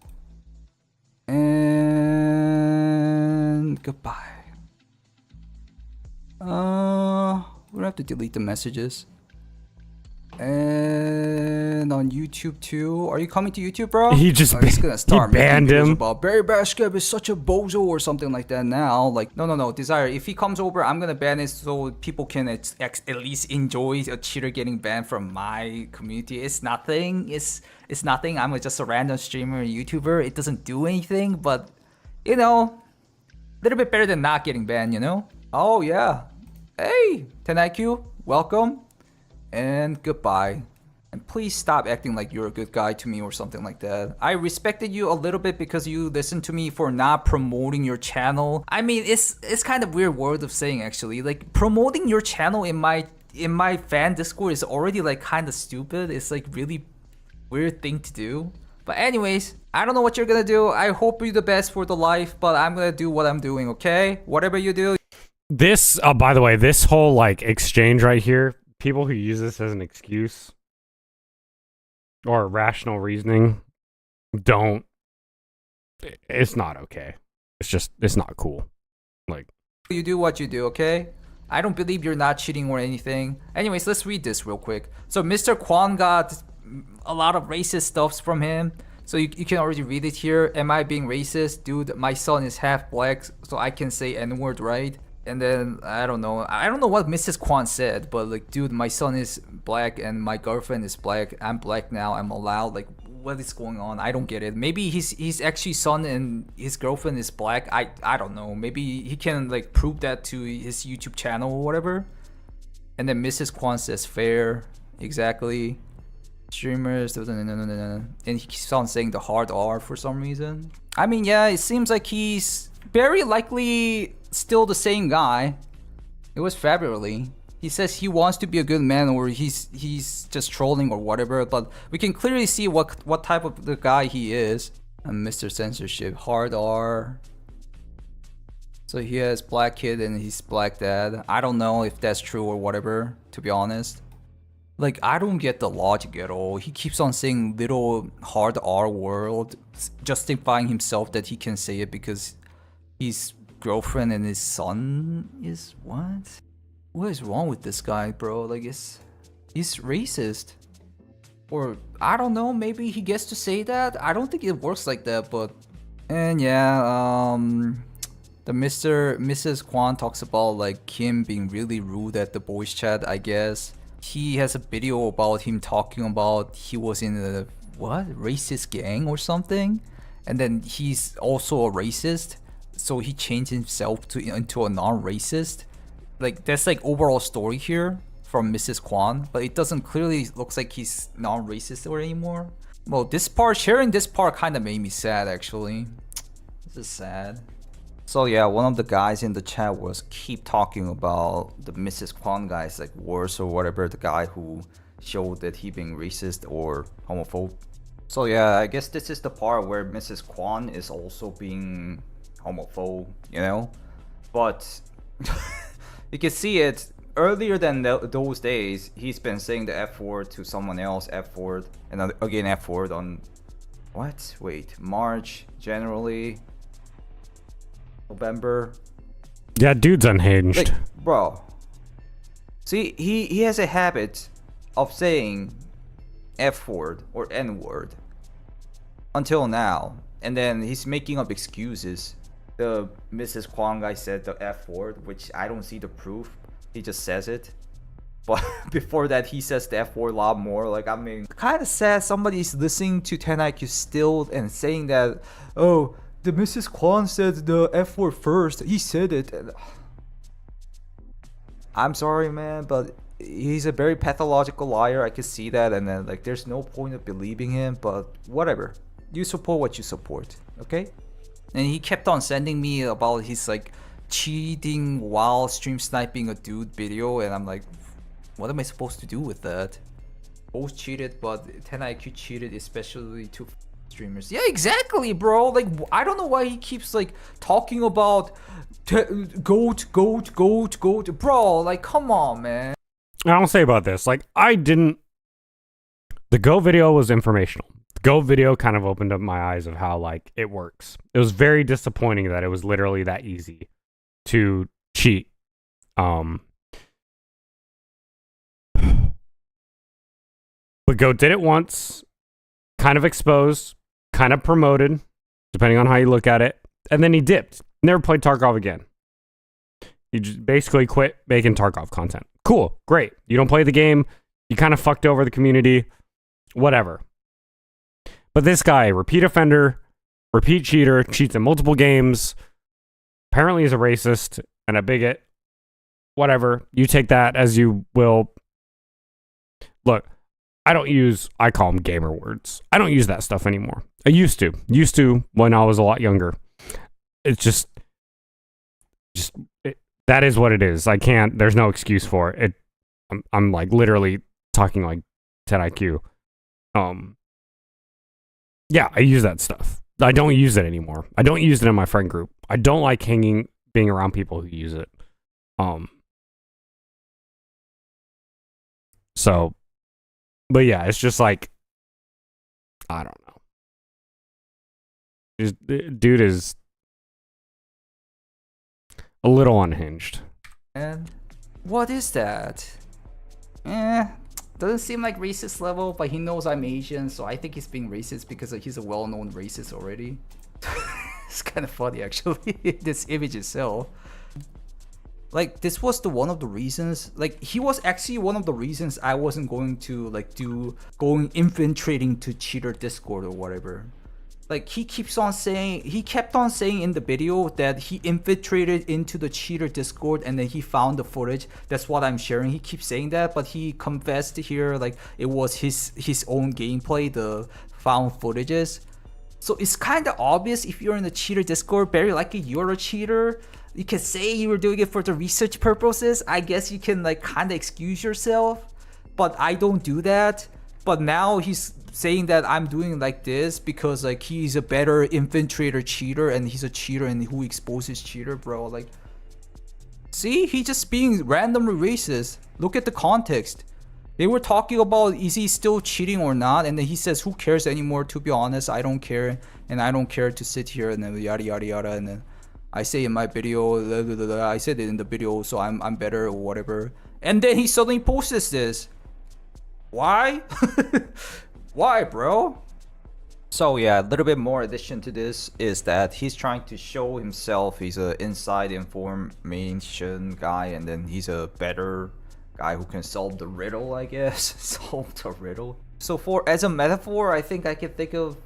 And goodbye. We're gonna have to delete the messages. And on YouTube too. Are you coming to YouTube, bro? He just he's gonna start he banned making videos him. about Barry Bashkeb is such a bozo or something like that now. Like, no, Desire. If he comes over, I'm gonna ban it so people can at least enjoy a cheater getting banned from my community. It's nothing. It's nothing. I'm just a random streamer, YouTuber. It doesn't do anything, but you know, a little bit better than not getting banned, you know? Oh yeah. Hey, 10IQ, welcome. And goodbye. And please stop acting like you're a good guy to me or something like that. I respected you a little bit because you listened to me for not promoting your channel. I mean, it's kind of weird word of saying actually. Like promoting your channel in my fan Discord is already like kind of stupid. It's like really weird thing to do. But anyways, I don't know what you're gonna do. I hope you're the best for the life, but I'm gonna do what I'm doing, okay? Whatever you do. This, by the way, this whole like exchange right here, people who use this as an excuse or rational reasoning, don't. It's not okay. It's not cool. Like, you do what you do, okay? I don't believe you're not cheating or anything. Anyways, let's read this real quick. So Mr. Kwan got a lot of racist stuffs from him. So you can already read it here. Am I being racist? Dude, my son is half black, so I can say N-word, right? And then, I don't know what Mrs. Kwan said, but like, dude, my son is black and my girlfriend is black. I'm black now, I'm allowed. Like, what is going on? I don't get it. Maybe he's actually son and his girlfriend is black. I don't know. Maybe he can like prove that to his YouTube channel or whatever. And then Mrs. Kwan says fair. Exactly. Streamers, and he keeps on saying the hard R for some reason. I mean, yeah, it seems like he's very likely still the same guy. It was February. He says he wants to be a good man, or he's just trolling or whatever, but we can clearly see what type of the guy he is. And Mr. Censorship, hard R. So he has black kid and he's black dad. I don't know if that's true or whatever, to be honest. Like, I don't get the logic at all. He keeps on saying little hard R word, justifying himself that he can say it because his girlfriend and his son is what? What is wrong with this guy, bro? Like, he's racist. Or, I don't know, maybe he gets to say that? I don't think it works like that, but... And yeah, the Mrs. Kwan talks about, like, Kim being really rude at the voice chat, I guess. He has a video about him talking about he was in a, what? Racist gang or something? And then he's also a racist. So he changed himself into a non-racist. Like, that's like overall story here from Mrs. Kwan, but it doesn't clearly looks like he's non-racist or anymore. Well, this part, sharing this part kind of made me sad actually. This is sad. So yeah, one of the guys in the chat was keep talking about the Mrs. Kwan guy's like worse or whatever, the guy who showed that he being racist or homophobe. So yeah, I guess this is the part where Mrs. Kwan is also being homophobe, you know? But you can see it earlier than those days. He's been saying the F word to someone else, F word, and again F word on what? Wait, March, January, November. yeah, dude's unhinged. Like, bro. See, he has a habit of saying F word or N word until now, and then he's making up excuses. The Mrs. Kwan guy said the F word, which I don't see the proof. He just says it. But before that, he says the F word a lot more. Like, I mean, kind of sad somebody's listening to 10IQ still and saying that, oh, the Mrs. Kwan said the F word first. He said it. And I'm sorry, man, but he's a very pathological liar. I can see that, and then like there's no point of believing him, but whatever. You support what you support, okay? And he kept on sending me about his like cheating while stream sniping a dude video, and I'm like, what am I supposed to do with that? Both cheated, but 10IQ cheated, especially two streamers. Yeah, exactly, bro. Like, I don't know why he keeps like talking about goat, bro. Like, come on, man. I'll say about this, like, the Go video was informational. The Go video kind of opened up my eyes of how, like, it works. It was very disappointing that it was literally that easy to cheat. But Go did it once, kind of exposed, kind of promoted, depending on how you look at it, and then he dipped. Never played Tarkov again. He just basically quit making Tarkov content. Cool, great. You don't play the game, you kind of fucked over the community, whatever. But this guy, repeat offender, repeat cheater, cheats in multiple games, apparently is a racist and a bigot. Whatever, you take that as you will. Look, I call them gamer words. I don't use that stuff anymore. I used to when I was a lot younger. It's just that is what it is. There's no excuse for it. I'm like literally talking like 10IQ. Yeah, I use that stuff. I don't use it anymore. I don't use it in my friend group. I don't like being around people who use it. So, but yeah, it's just like, I don't know. Dude is a little unhinged. And what is that? Doesn't seem like racist level, but he knows I'm Asian, so I think he's being racist because he's a well-known racist already. It's kind of funny actually, this image itself. Like, this was one of the reasons, like, he was actually one of the reasons I wasn't going to, like, going infiltrating to cheater Discord or whatever. Like, he kept on saying in the video that he infiltrated into the cheater Discord and then he found the footage. That's what I'm sharing. He keeps saying that, but he confessed here, like, it was his own gameplay, the found footages. So it's kind of obvious if you're in the cheater Discord, very likely you're a cheater. You can say you were doing it for the research purposes. I guess you can like kind of excuse yourself, but I don't do that. But now he's saying that I'm doing like this because like he's a better infiltrator cheater and he's a cheater and who exposes cheater, bro. Like, see, he's just being randomly racist. Look at the context. They were talking about is he still cheating or not, and then he says who cares anymore, to be honest, I don't care, and I don't care to sit here, and then yada yada yada, and then I say in my video, I said it in the video, so I'm better or whatever. And then he suddenly posts this. Why? Why, bro? So yeah, a little bit more addition to this is that he's trying to show himself he's an inside information guy, and then he's a better guy who can solve the riddle, I guess. Solve the riddle. So as a metaphor, I think I can think of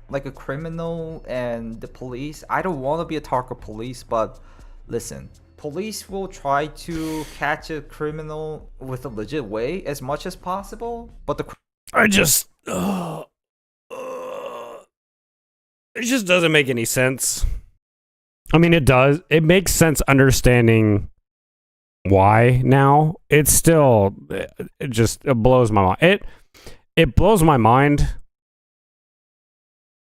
like a criminal and the police. I don't want to be a Tarkov police, but listen, police will try to catch a criminal with a legit way as much as possible, but it just doesn't make any sense. I mean, it does. It makes sense understanding why now. It's still, it blows my mind. It blows my mind.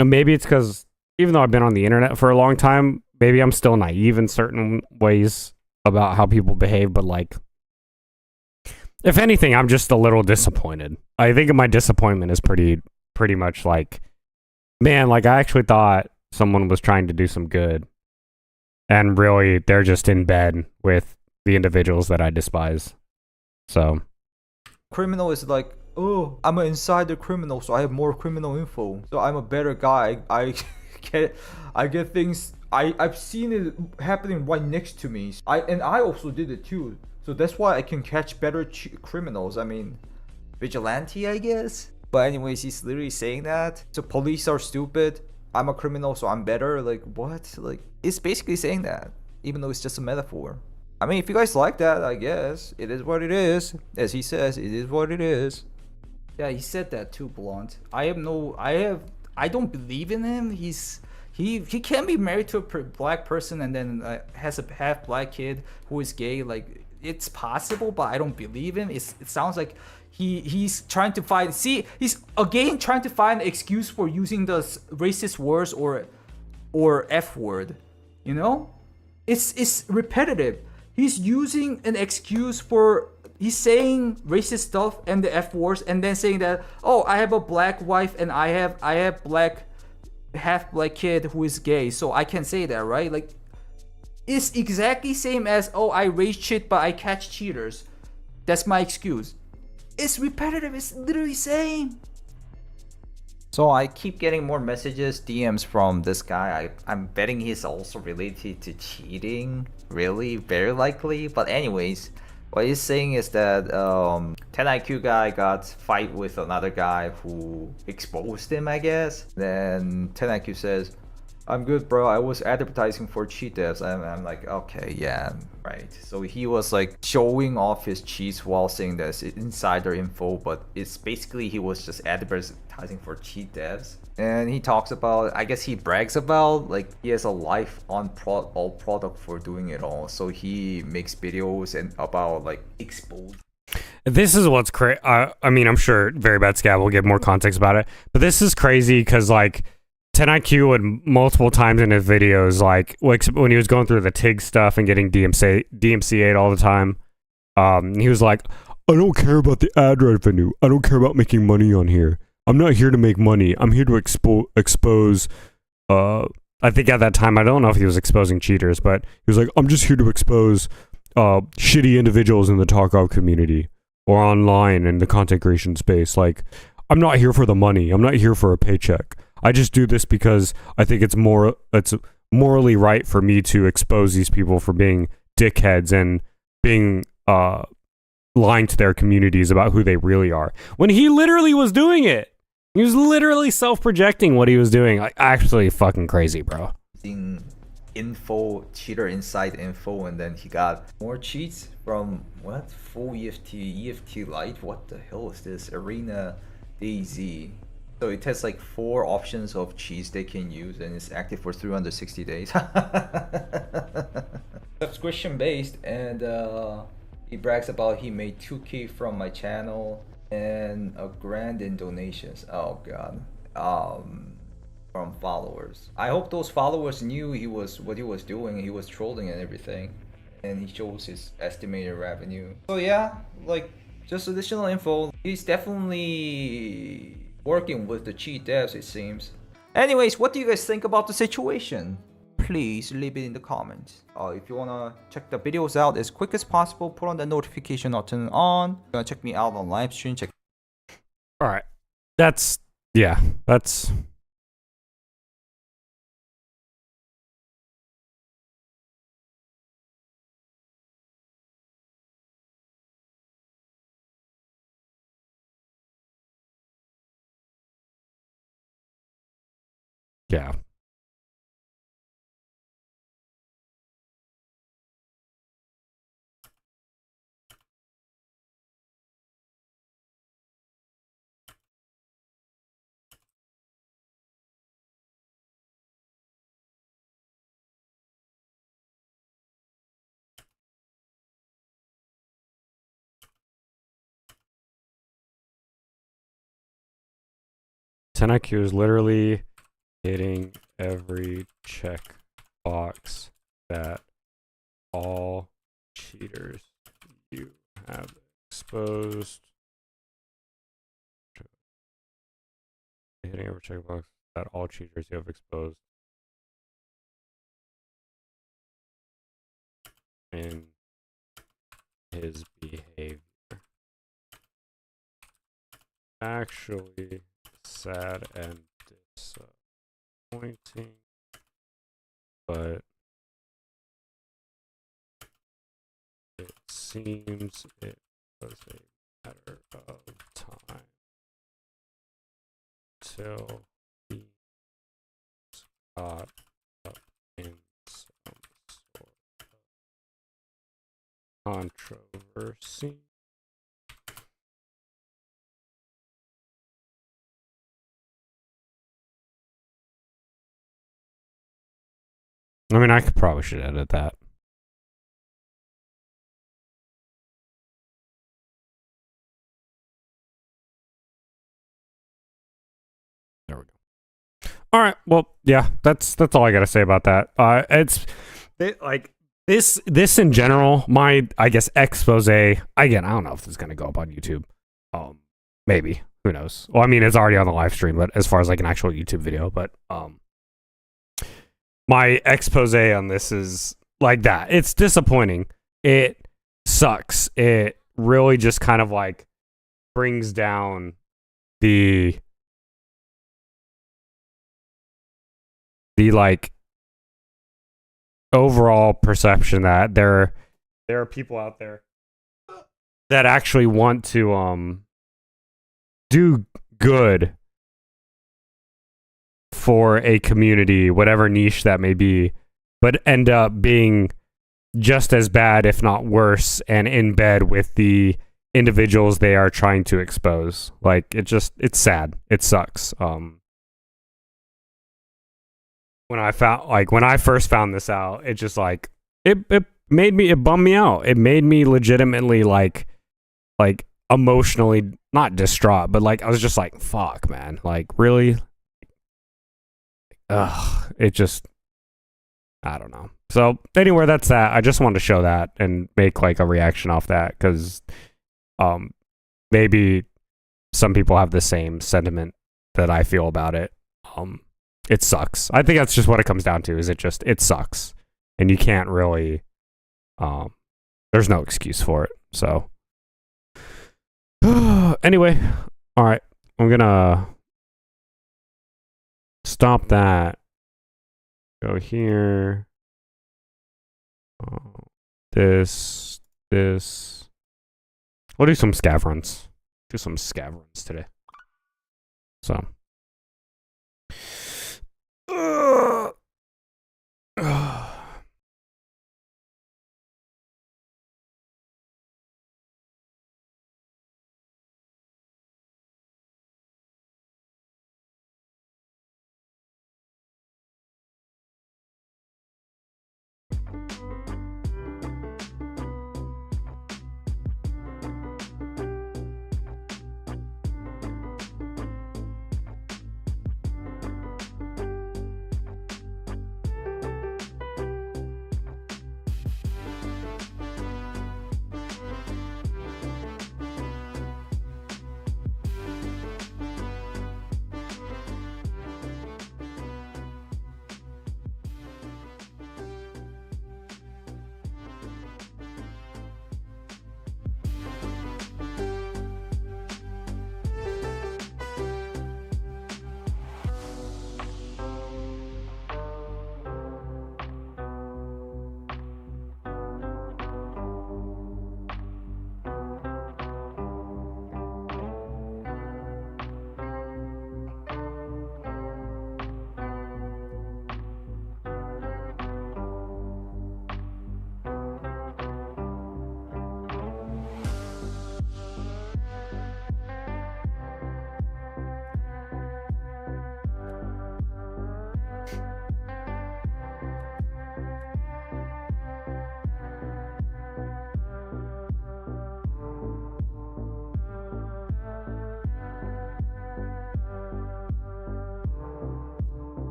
And maybe it's because even though I've been on the internet for a long time, maybe I'm still naive in certain ways about how people behave. But like, if anything, I'm just a little disappointed. I think my disappointment is pretty much like, man, like I actually thought someone was trying to do some good, and really they're just in bed with the individuals that I despise. So, criminal is like, oh, I'm an insider criminal, so I have more criminal info. So I'm a better guy. I get things. I've seen it happening right next to me. I also did it too. So that's why I can catch better criminals. I mean, vigilante, I guess. But anyways, he's literally saying that. So police are stupid. I'm a criminal, so I'm better. Like, what? Like, it's basically saying that, even though it's just a metaphor. I mean, if you guys like that, I guess it is what it is. As he says, it is what it is. Yeah, he said that too, Blunt. I don't believe in him. He can't be married to a black person and then has a half black kid who is gay. Like, it's possible, but I don't believe him. It sounds like he's trying to find. See, he's again trying to find an excuse for using the racist words or F word. You know, it's repetitive. He's using an excuse for. He's saying racist stuff and the F words, and then saying that, oh, I have a black wife and I have half black kid who is gay, so I can say that, right? Like, it's exactly same as, oh, I raise shit but I catch cheaters. That's my excuse. It's repetitive. It's literally same. So I keep getting more messages, DMs from this guy. I'm betting he's also related to cheating. Really, very likely. But anyways, what he's saying is that 10IQ guy got fight with another guy who exposed him, I guess. Then 10IQ says, I'm good, bro. I was advertising for cheat devs. I'm like, okay, yeah, right. So he was like showing off his cheats while saying this insider info, but it's basically he was just advertising for cheat devs. And he talks about, I guess he brags about, like, he has a life on all product for doing it all. So he makes videos and about like expose. This is what's crazy. I mean, I'm sure Very Bad Scab will give more context about it, but this is crazy because like 10IQ would multiple times in his videos, like when he was going through the TIG stuff and getting DMCA'd all the time, he was like, I don't care about the ad revenue. I don't care about making money on here. I'm not here to make money. I'm here to expose. I think at that time, I don't know if he was exposing cheaters, but he was like, I'm just here to expose shitty individuals in the Tarkov community or online in the content creation space. Like, I'm not here for the money. I'm not here for a paycheck. I just do this because I think it's morally right for me to expose these people for being dickheads and being lying to their communities about who they really are. When he literally was doing it. He was literally self-projecting what he was doing. Like, actually fucking crazy, bro. Info, cheater inside info, and then he got more cheats from what? Full EFT Lite? What the hell is this? Arena DayZ. So it has like 4 options of cheats they can use, and it's active for 360 days. Subscription based, and he brags about he made 2K from my channel and $1,000 in donations. Oh god. From followers. I hope those followers knew what he was doing. He was trolling and everything, and he shows his estimated revenue. So yeah, like, just additional info. He's definitely working with the cheat devs, it seems. Anyways, what do you guys think about the situation? Please leave it in the comments. If you wanna check the videos out as quick as possible, put on the notification button on. If you wanna check me out on live stream, check. All right. That's 10IQ is literally hitting every check box that all cheaters you have exposed. Hitting every checkbox that all cheaters you have exposed in his behavior. Actually, sad and disappointing, but it seems it was a matter of time till he caught up in some sort of controversy. I mean, I could probably should edit that. There we go. All right. Well, yeah, that's all I got to say about that. Like this in general, my, I guess, expose, again, I don't know if this is going to go up on YouTube. Maybe, who knows? Well, I mean, it's already on the live stream, but as far as like an actual YouTube video, but my expose on this is like that. It's disappointing. It sucks. It really just kind of like brings down the like overall perception that there are people out there that actually want to do good for a community, whatever niche that may be, but end up being just as bad, if not worse, and in bed with the individuals they are trying to expose. Like, it's sad. It sucks. When I first found this out, it just like it bummed me out. It made me legitimately like emotionally not distraught, but like I was just like, fuck, man. Like, really? It just, I don't know. So anyway, that's that. I just wanted to show that and make like a reaction off that, because maybe some people have the same sentiment that I feel about it. It sucks. I think that's just what it comes down to, is it sucks. And you can't really, there's no excuse for it. So anyway, all right. I'm gonna stop that. Go here. This. We'll do some scav runs. Do some scav runs today. So.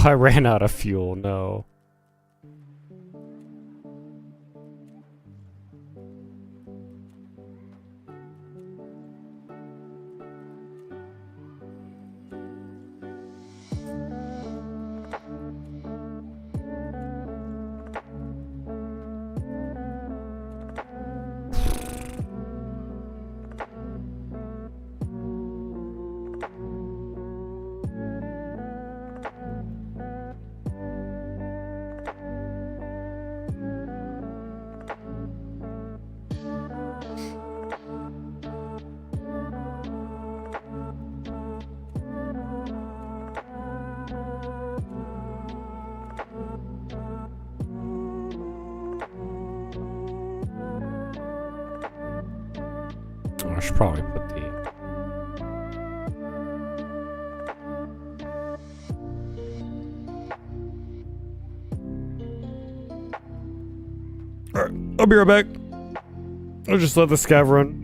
I ran out of fuel, no. I should probably put the... Alright, I'll be right back. I'll just let the scav run.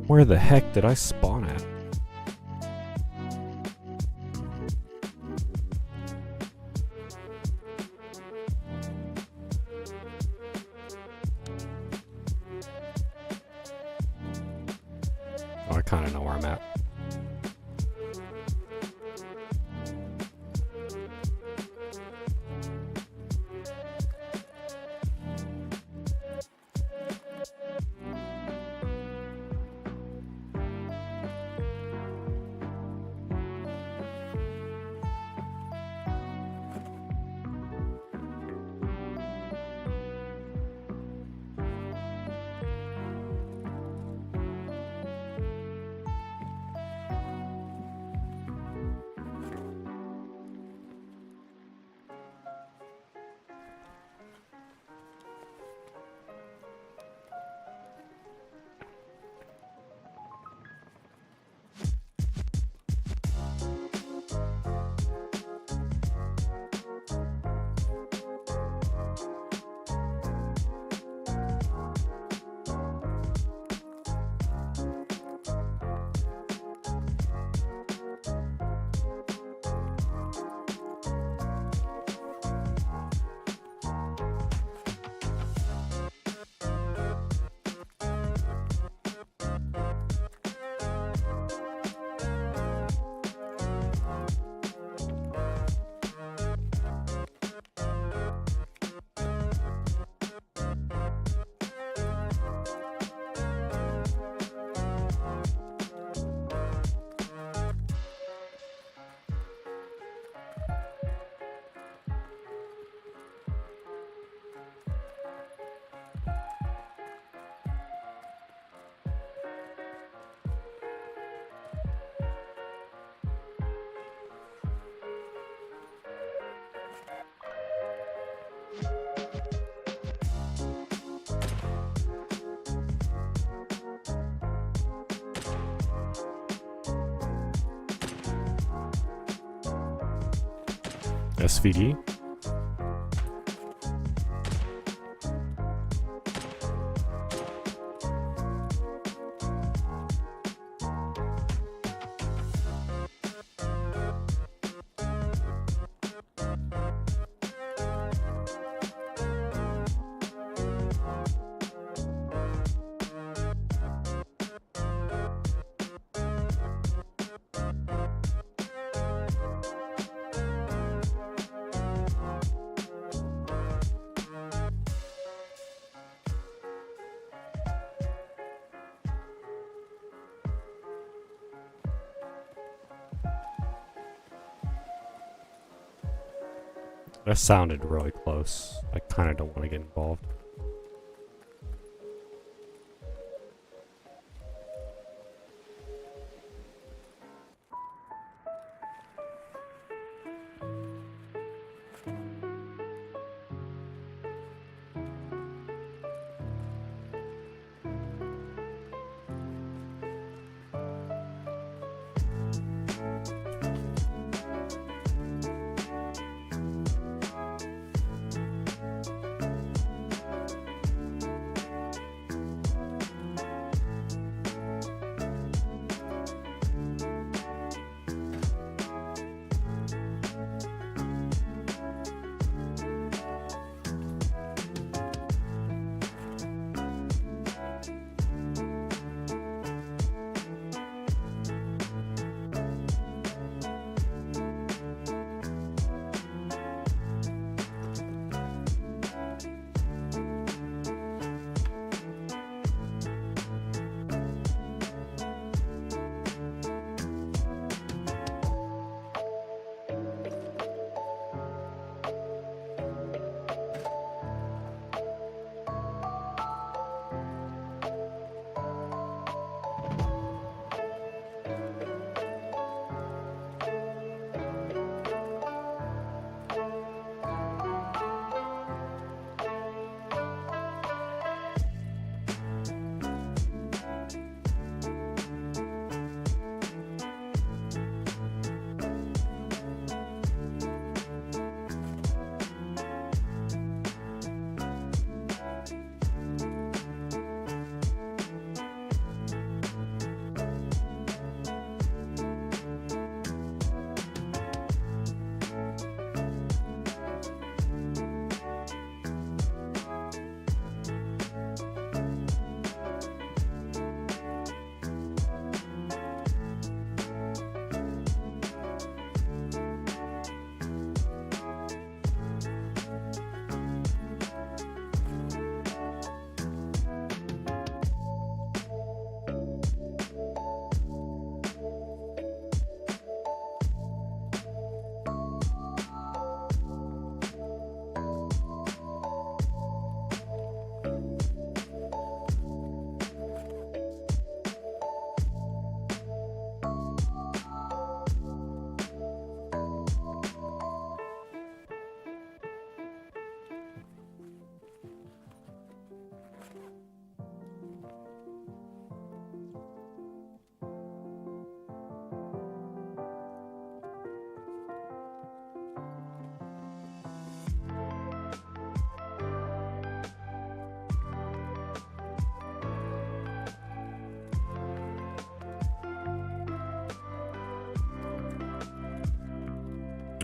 Where the heck did I spawn at? Oh, I kind of know where I'm at. SVD? That sounded really close. I kind of don't want to get involved.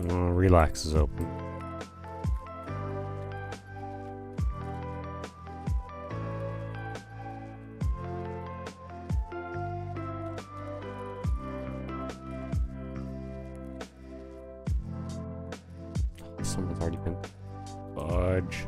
Relax is open. Someone's already been. Fudge.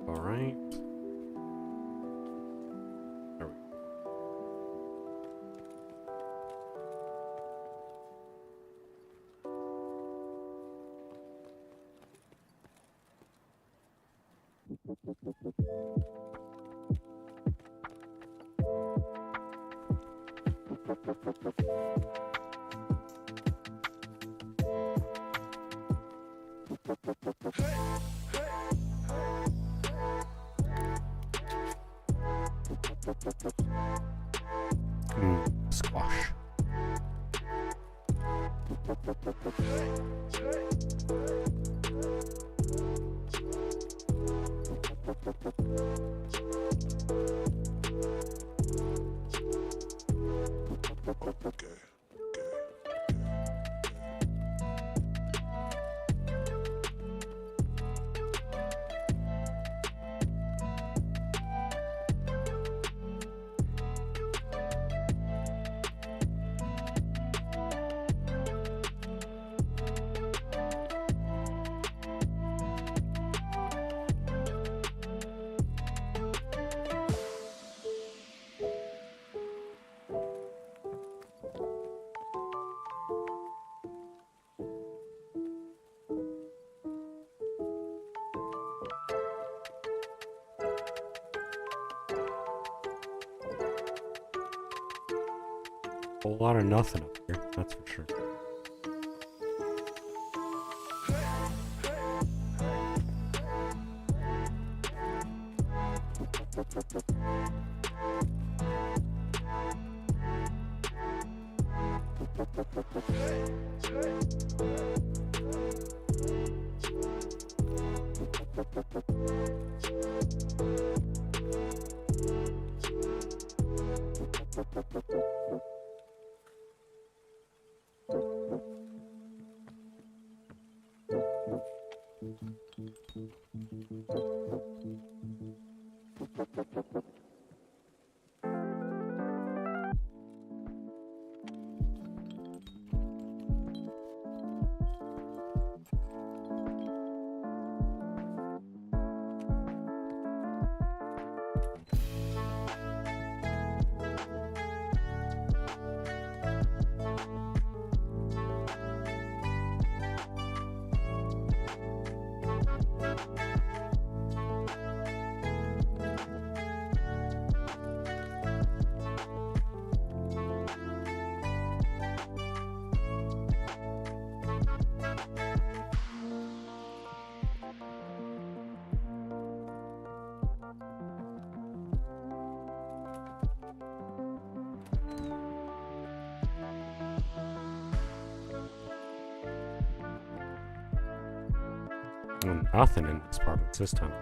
All right. There we Squash. A whole lot of nothing up here, that's for sure. Nothing in these apartments this time.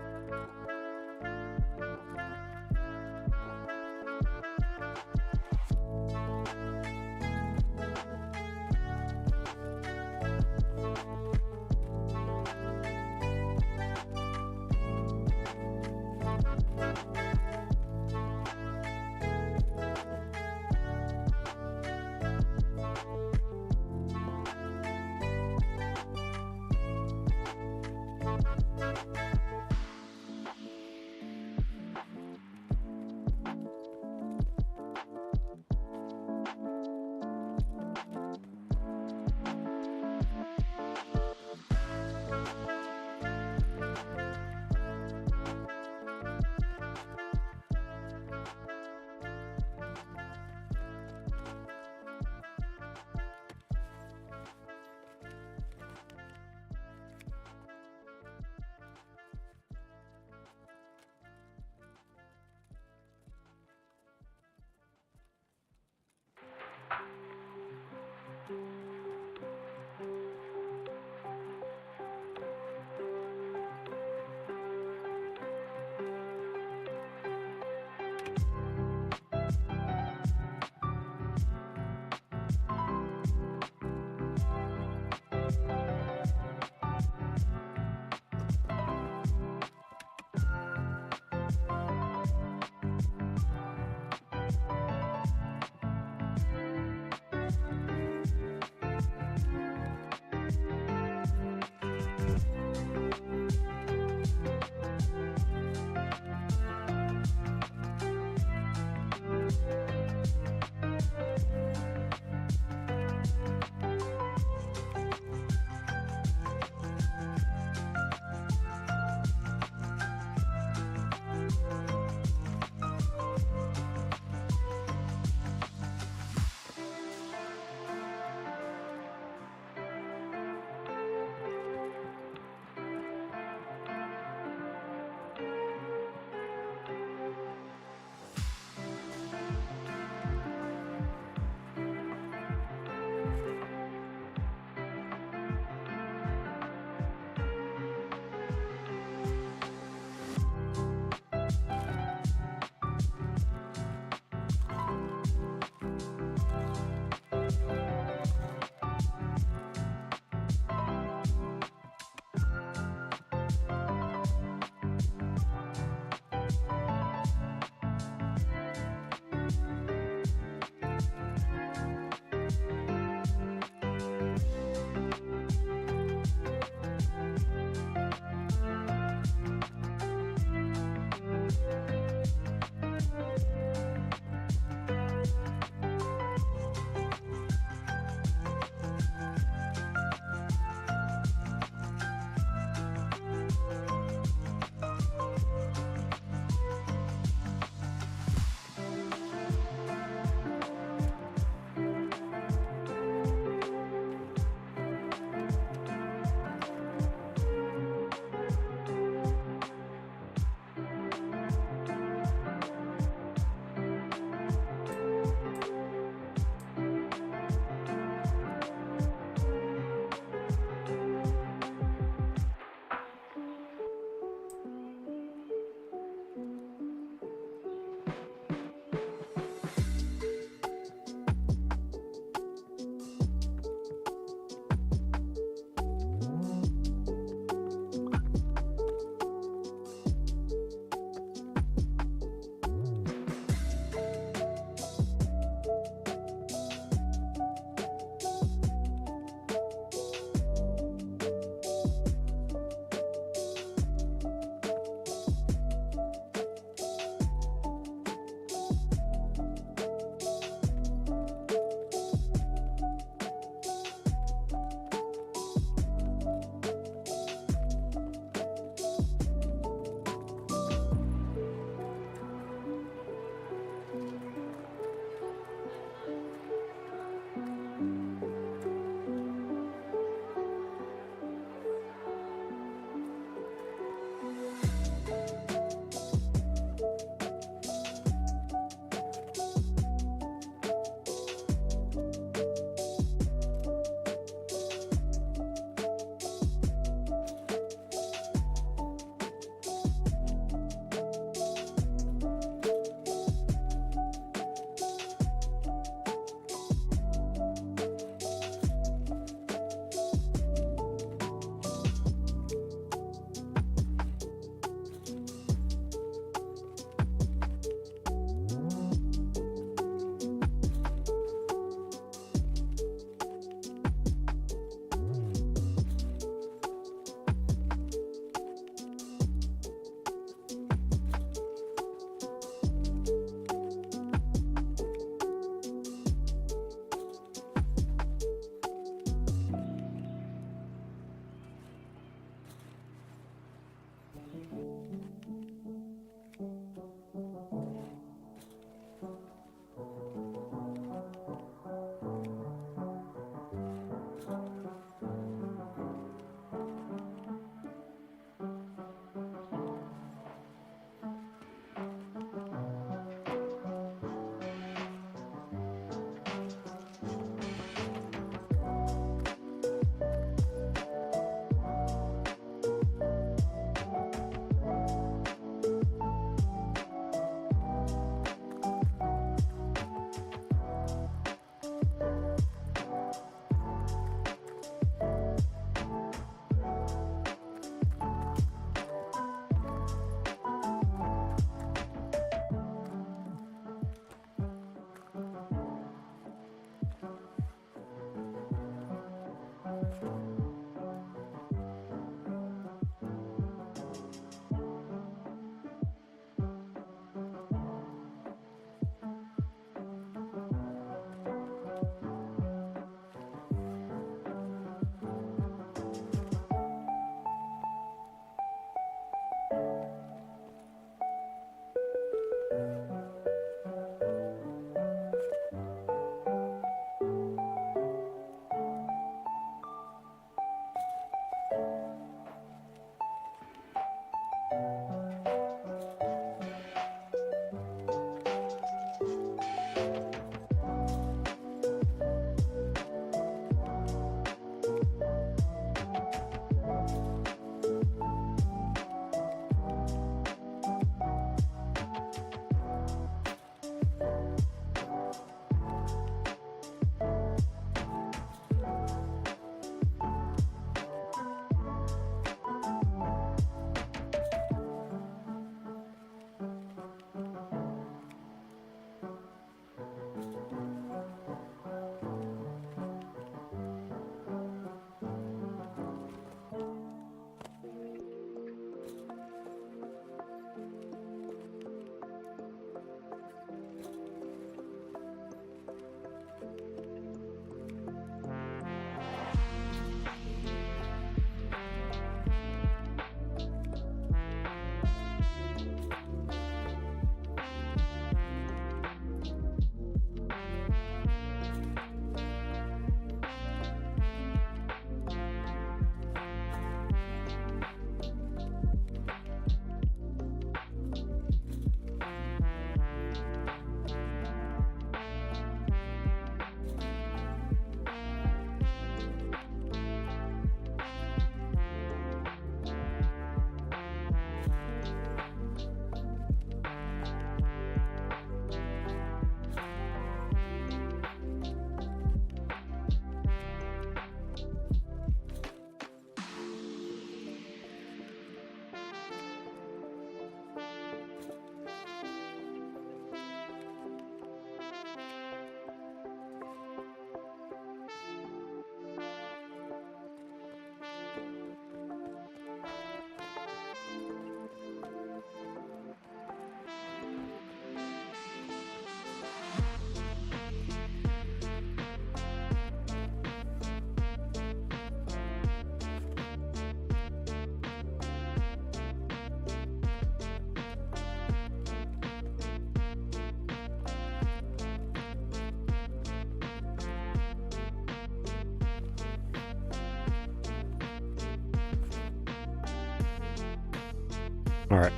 Alright,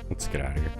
let's get out of here.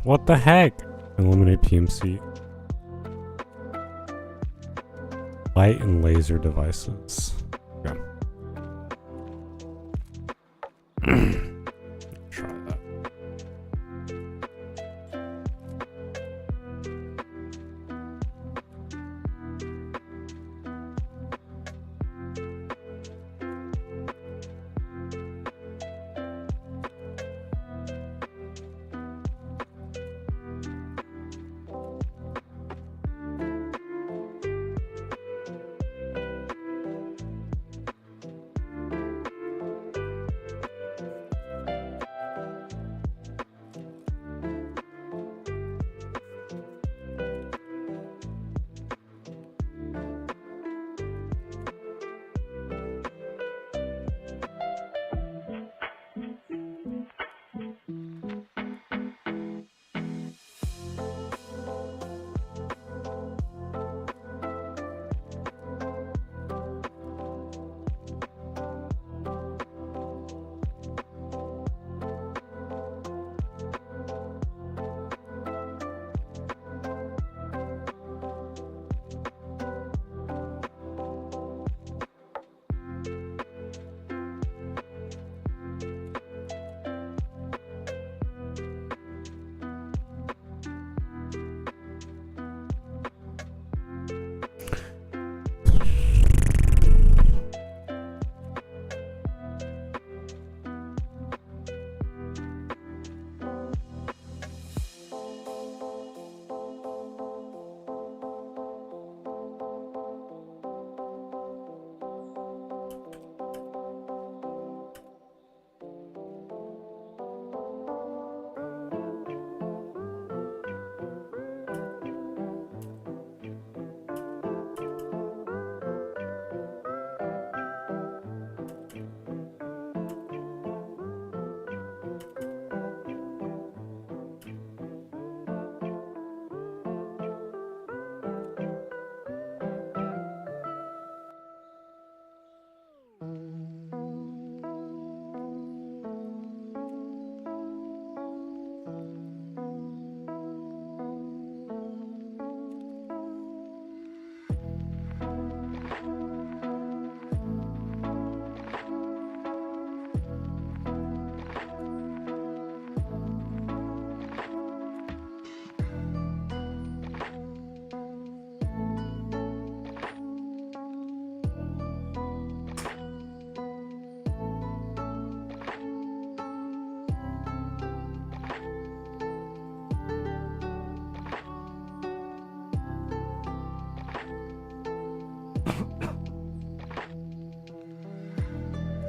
What the heck? Eliminate PMC. Light and laser devices. Okay. Try that.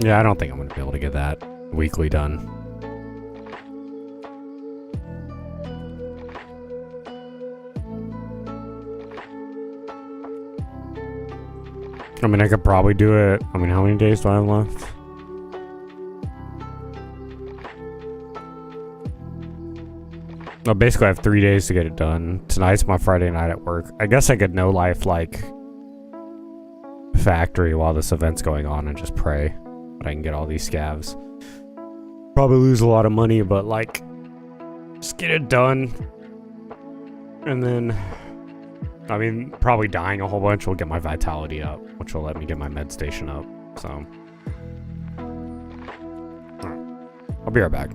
Yeah, I don't think I'm gonna be able to get that weekly done. I mean, I could probably do it. I mean, how many days do I have left? Well, basically, I have 3 days to get it done. Tonight's my Friday night at work. I guess I could no life like factory while this event's going on and just pray that I can get all these scavs. Probably lose a lot of money, but like, just get it done. And then, I mean, probably dying a whole bunch will get my vitality up, which will let me get my med station up. So, I'll be right back.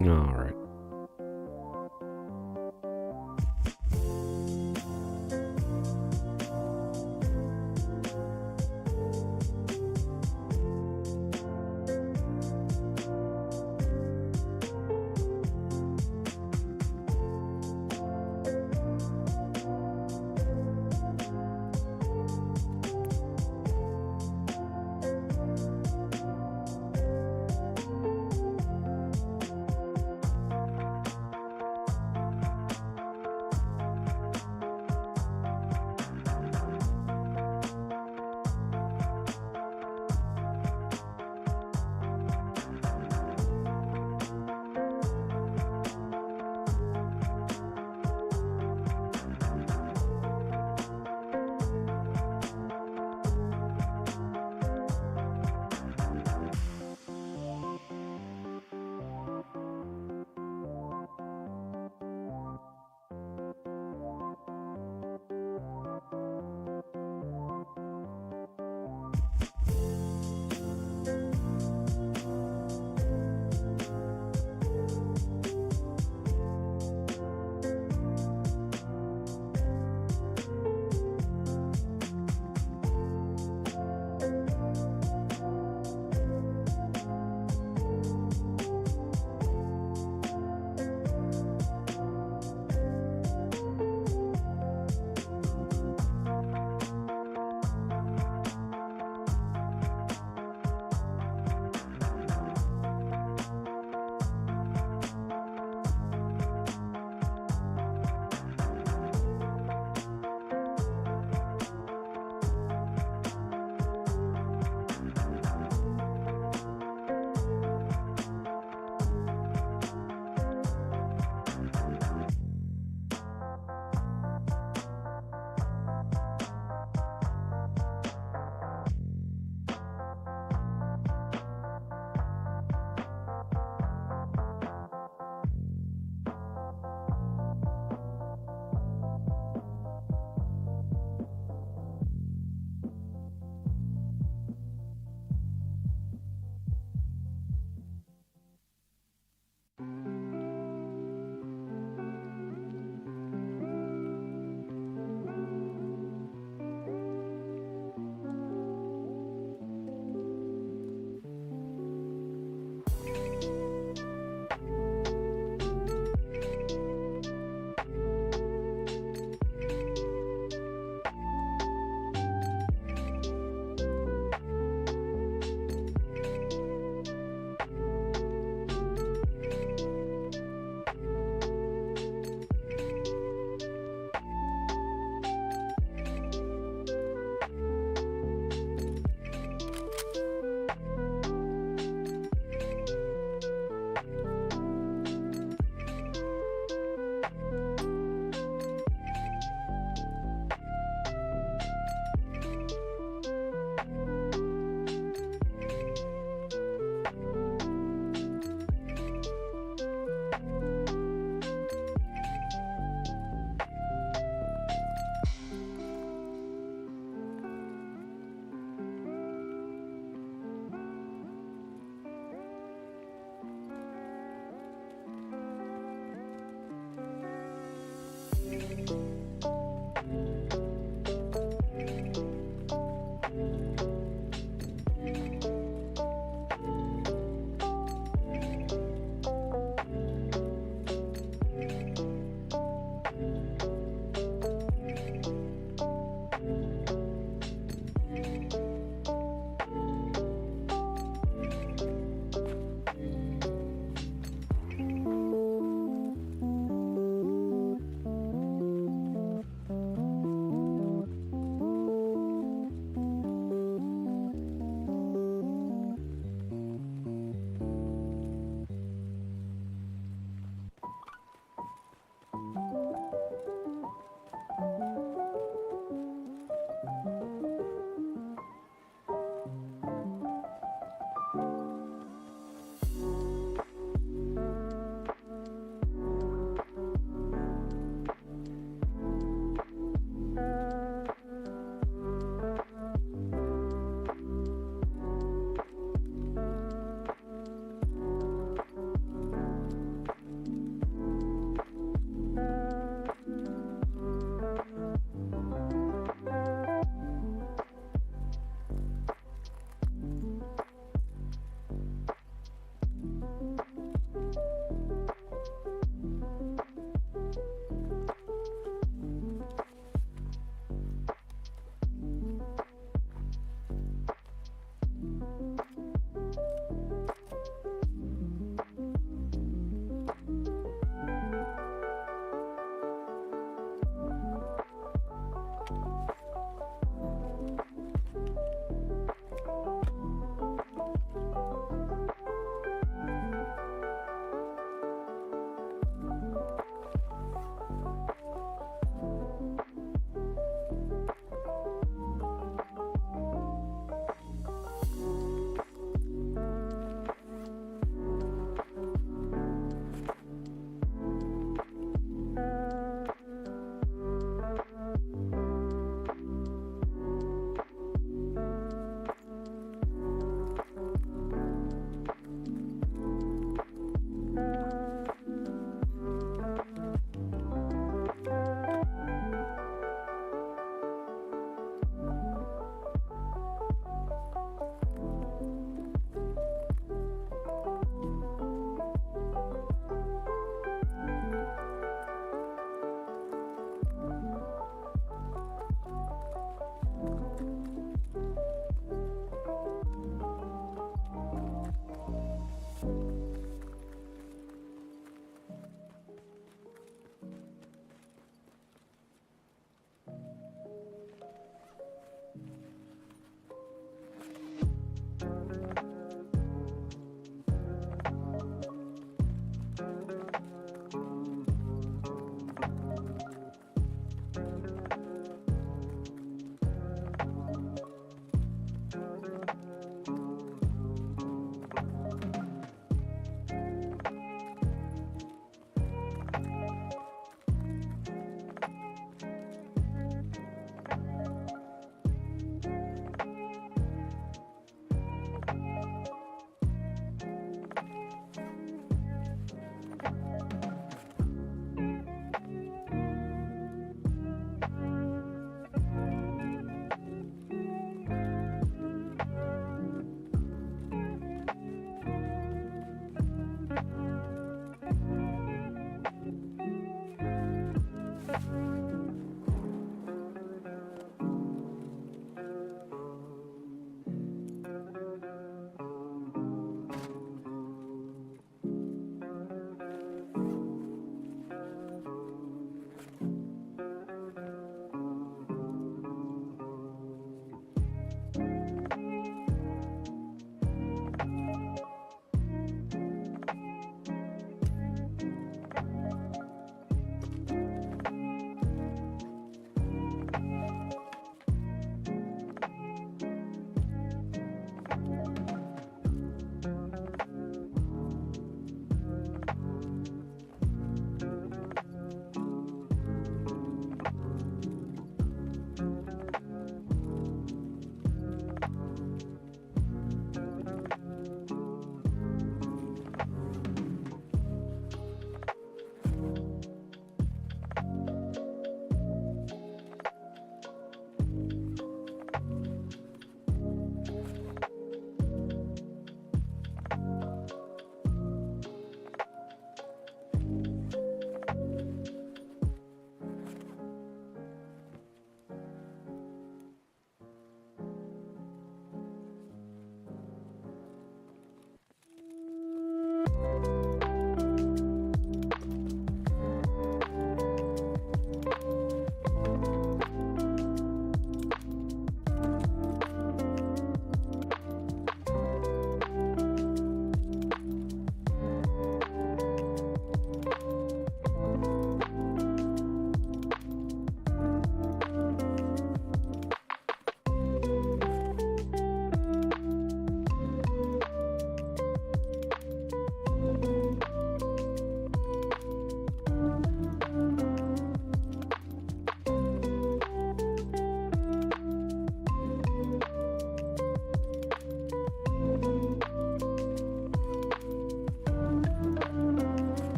All right.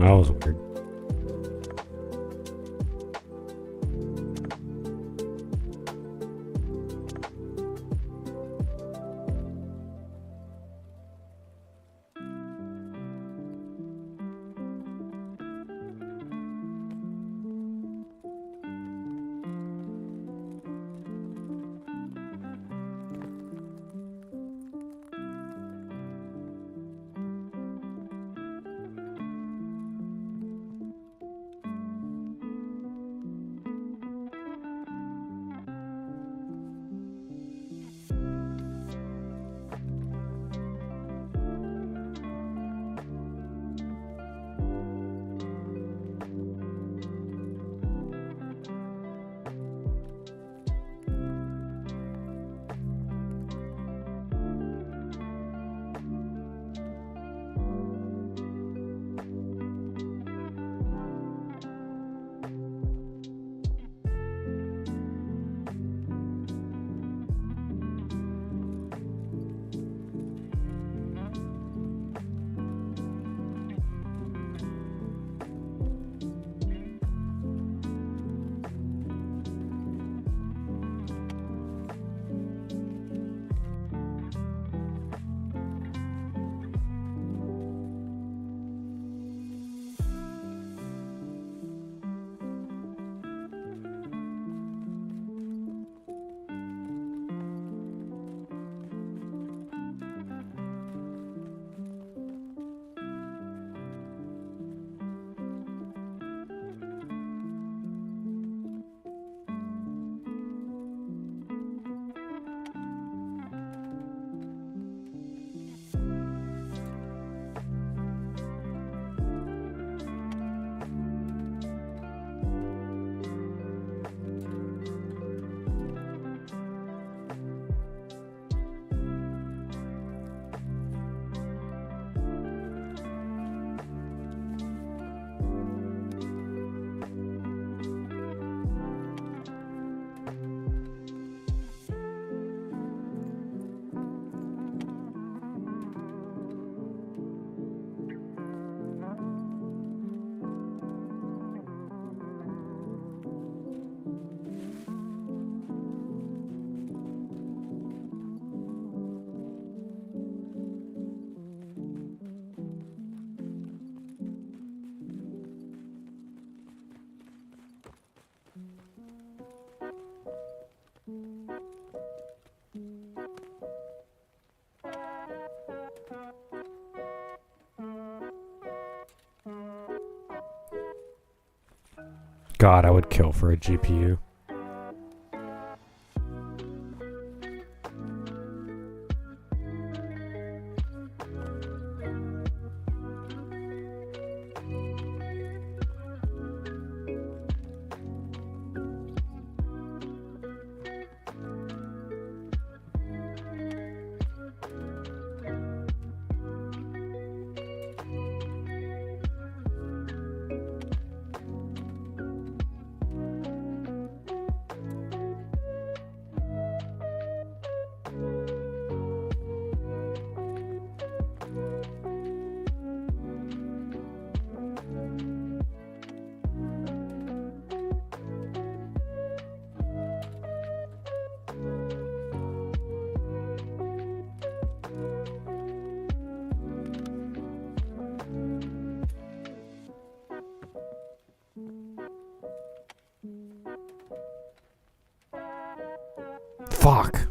That was weird. God, I would kill for a GPU. Fuck.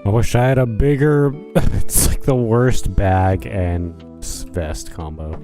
I wish I had a bigger. It's like the worst bag and vest combo.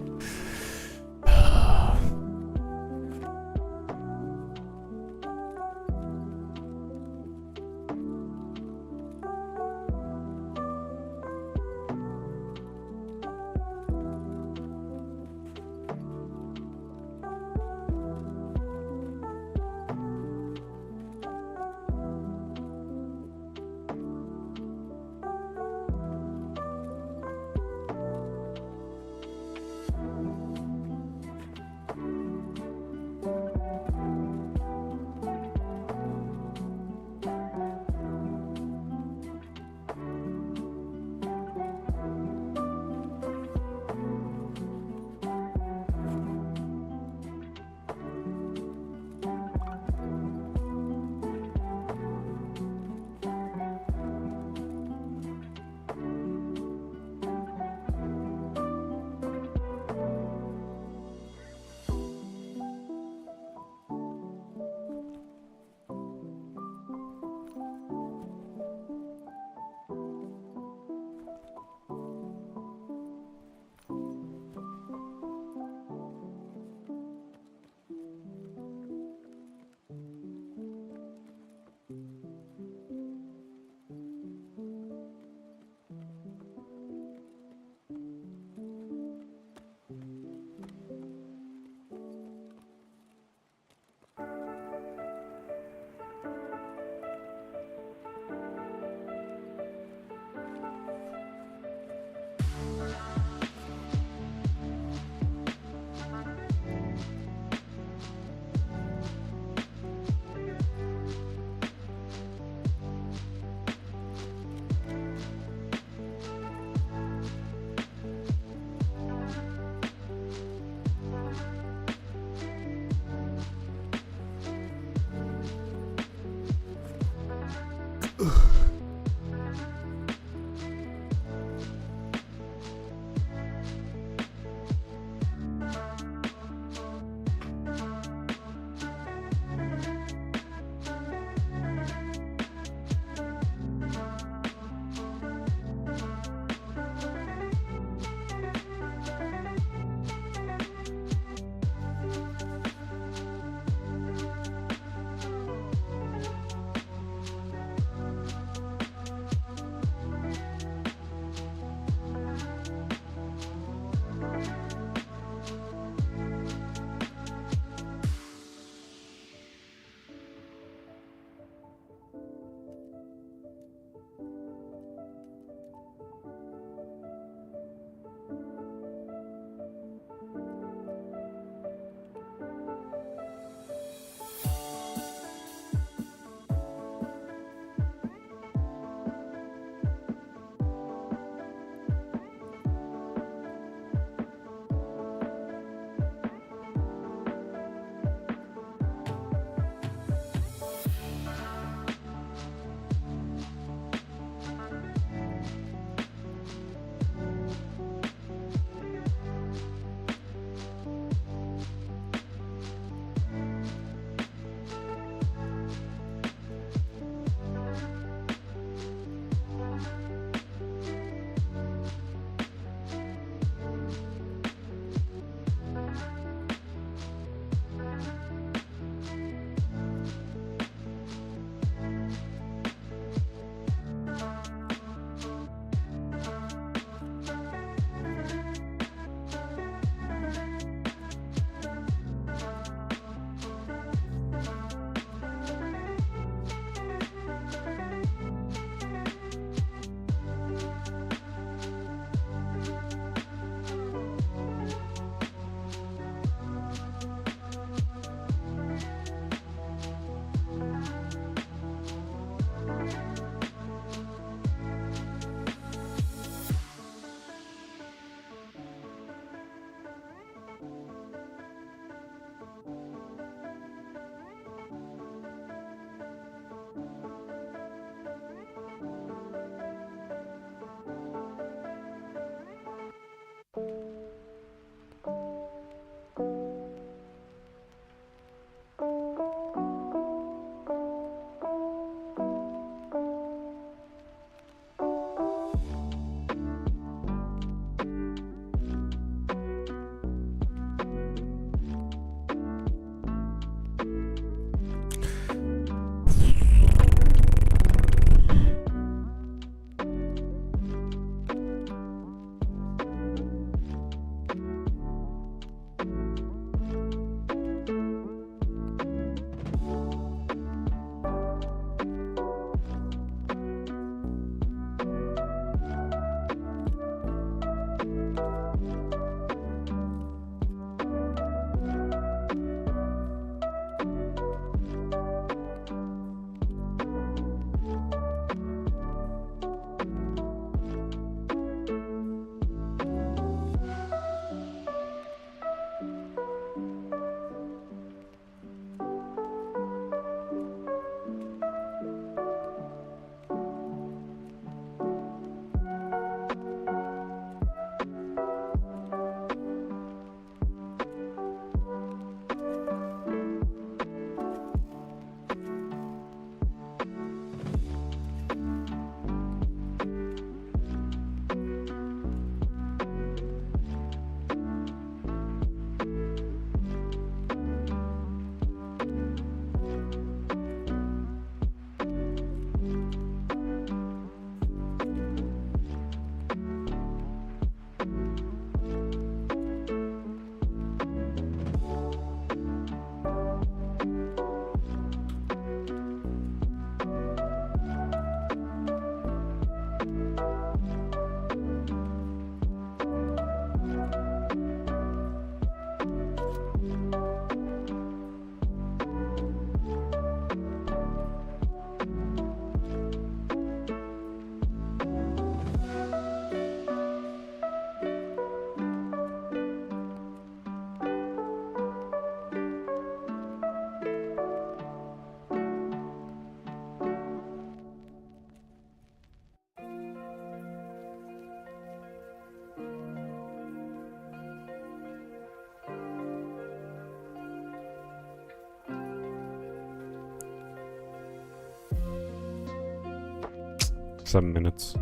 7 minutes.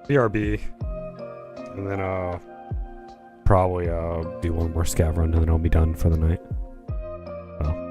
BRB. And then probably do one more scav run and then I'll be done for the night. So.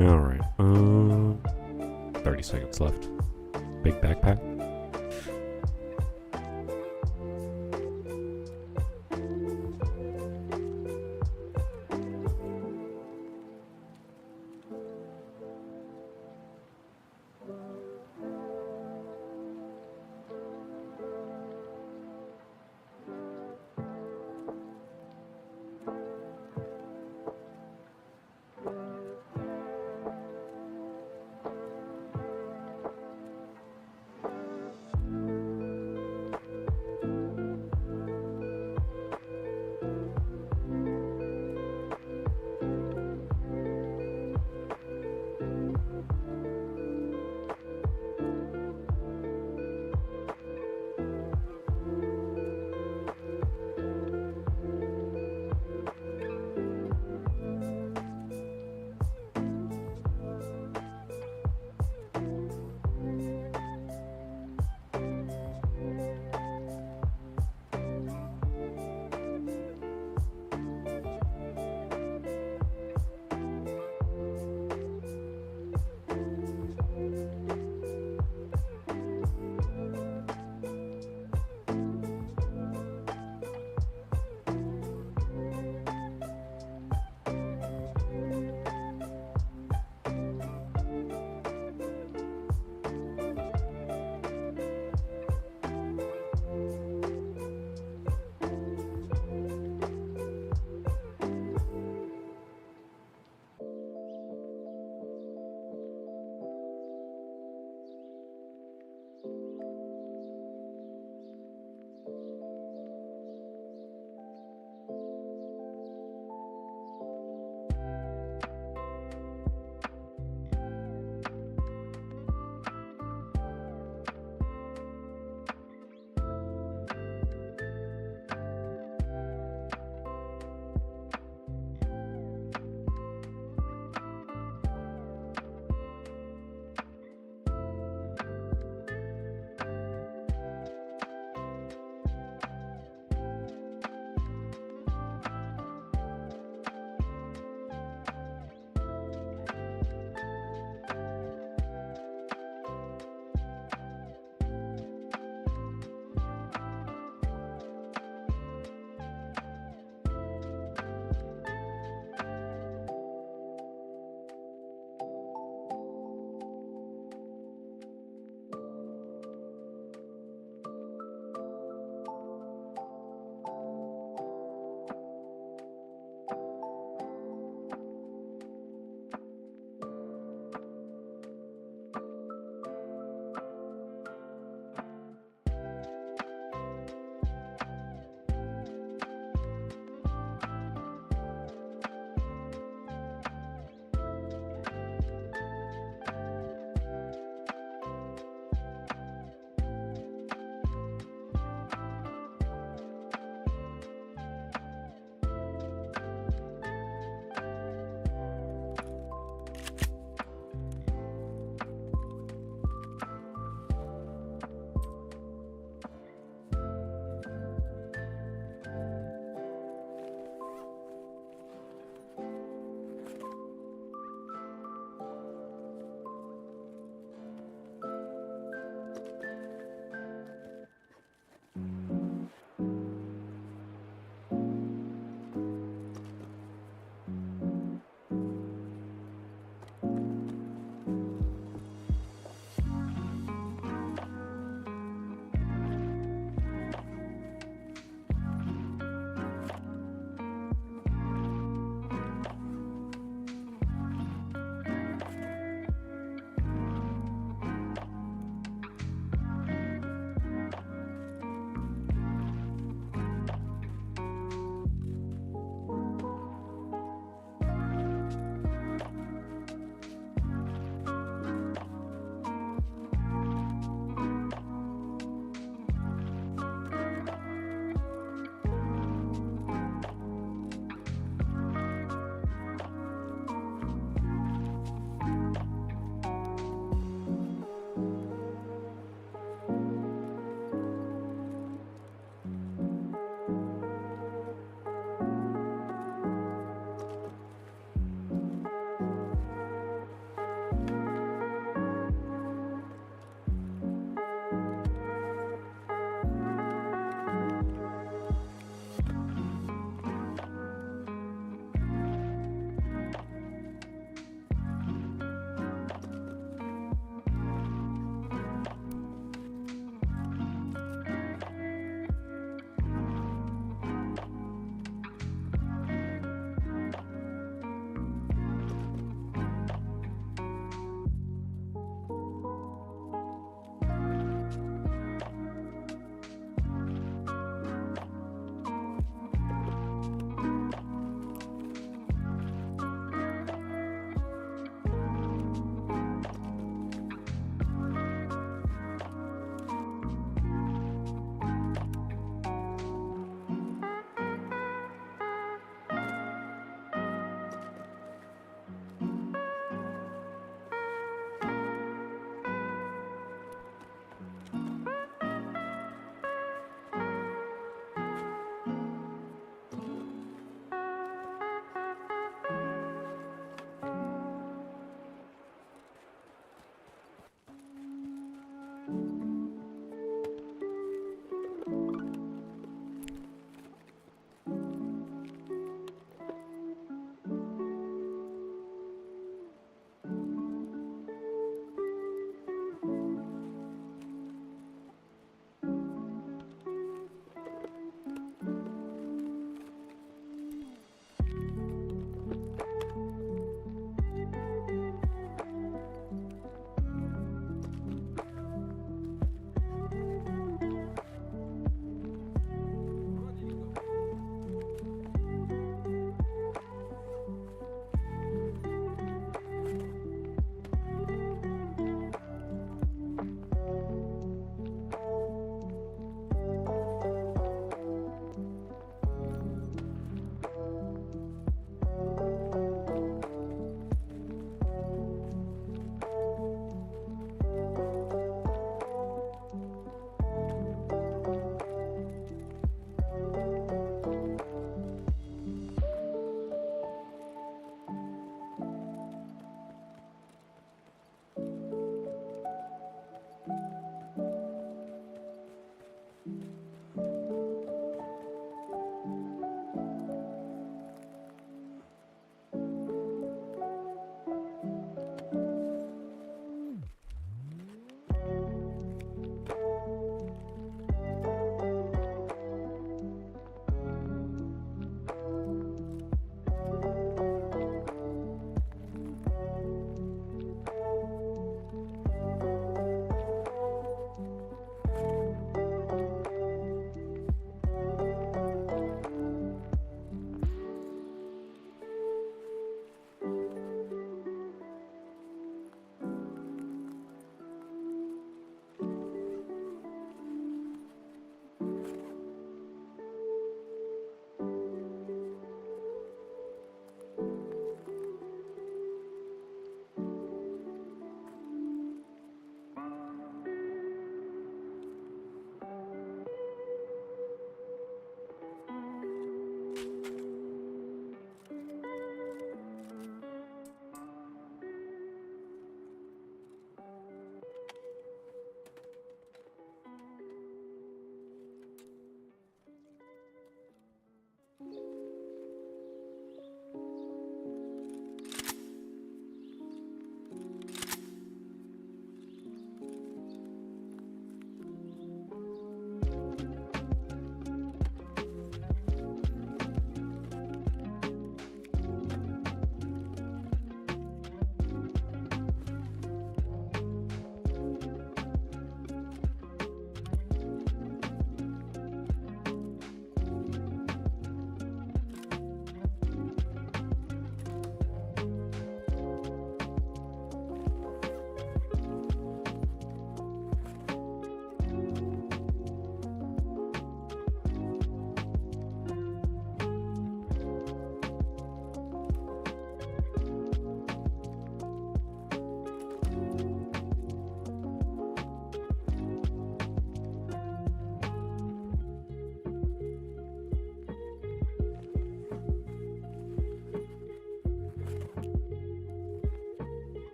All right. 30 seconds left. Big backpack.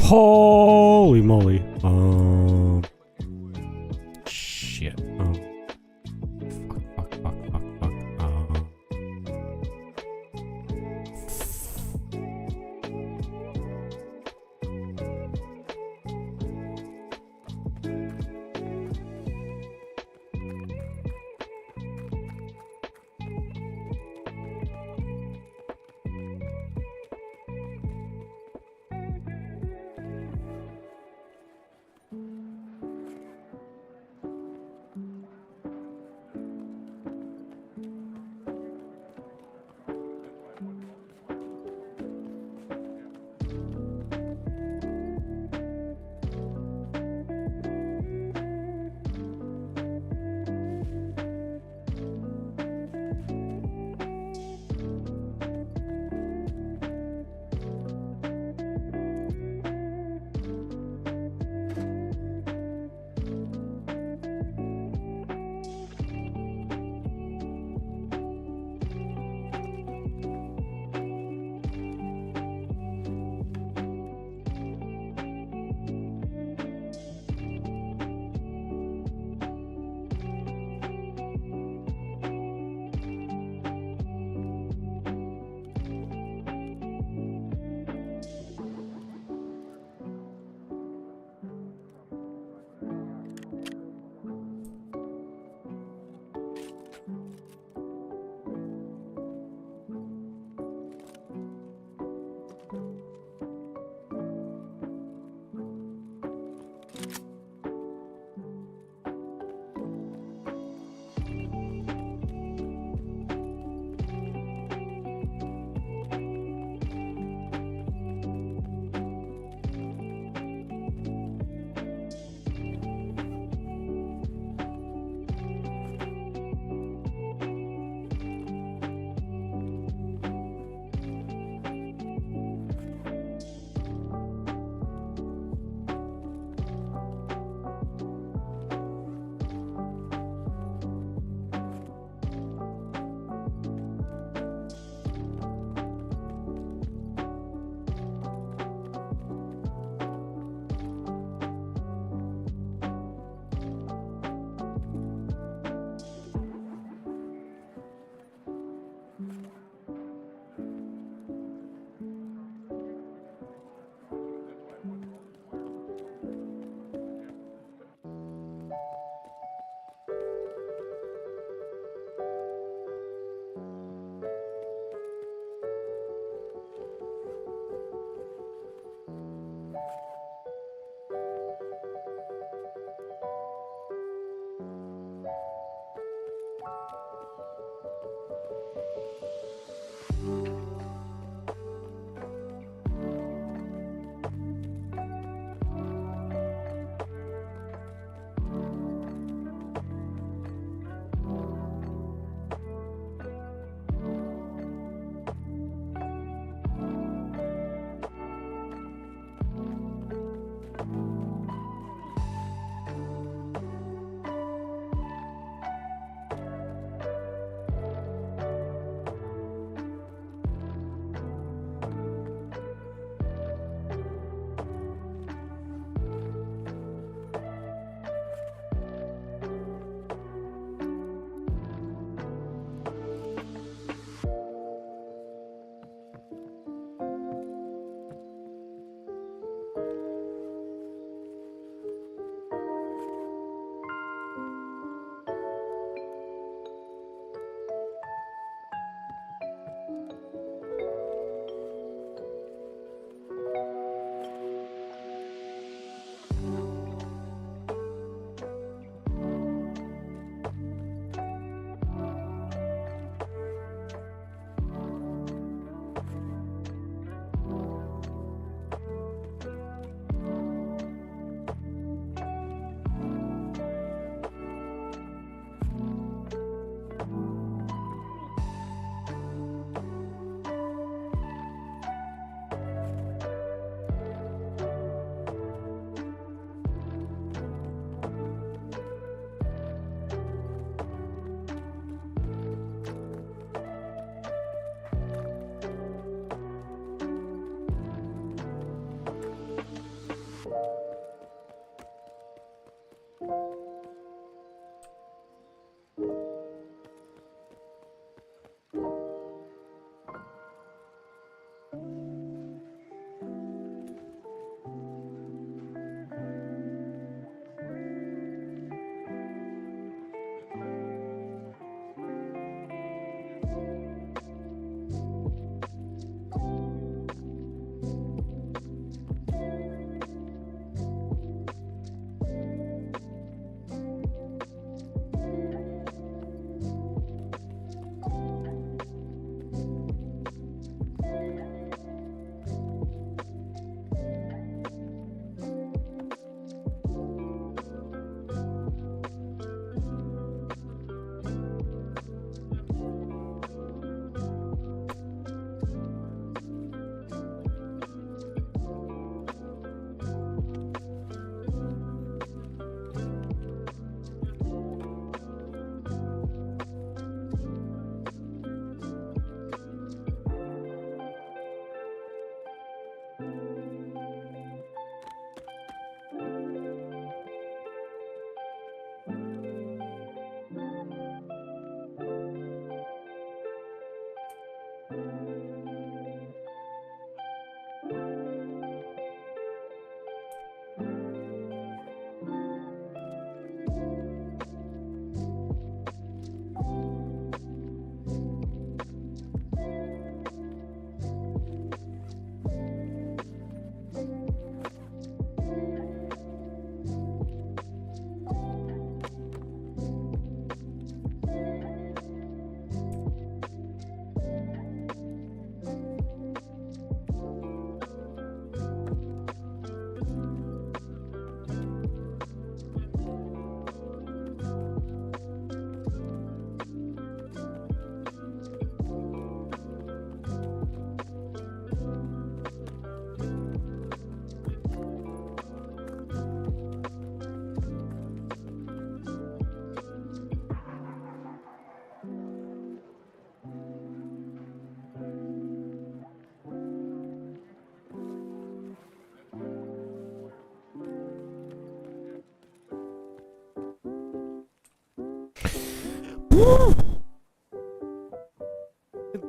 Holy moly. Shit. Oh. Fuck.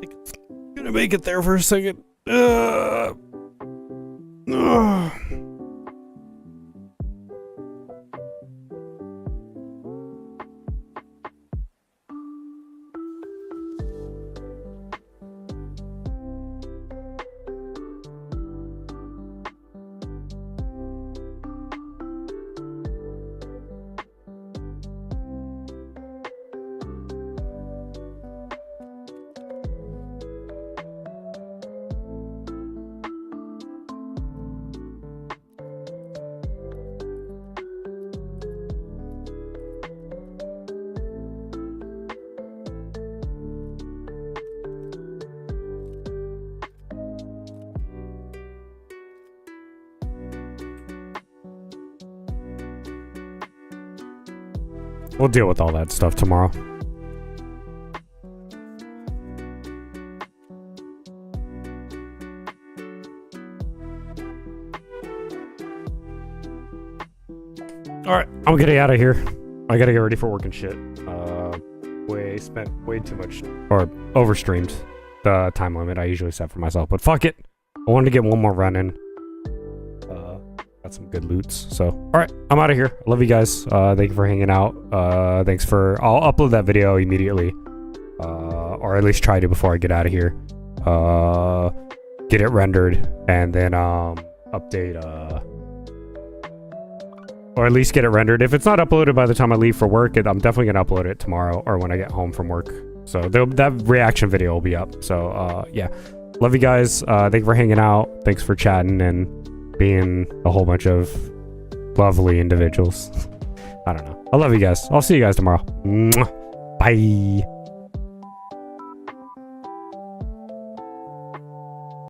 think it's gonna make it there for a second. We'll deal with all that stuff tomorrow. Alright, I'm getting out of here. I gotta get ready for work and shit. Spent way too much, or overstreamed the time limit I usually set for myself, but fuck it. I wanted to get one more run in. Got some good loots. So, alright, I'm out of here. Love you guys. Thank you for hanging out. I'll upload that video immediately. Or at least try to before I get out of here. Get it rendered, and then update, or at least get it rendered. If it's not uploaded by the time I leave for work, I'm definitely gonna upload it tomorrow or when I get home from work. So that reaction video will be up. So yeah, love you guys. Thank you for hanging out. Thanks for chatting and being a whole bunch of lovely individuals. I don't know. I love you guys. I'll see you guys tomorrow. Mwah. Bye.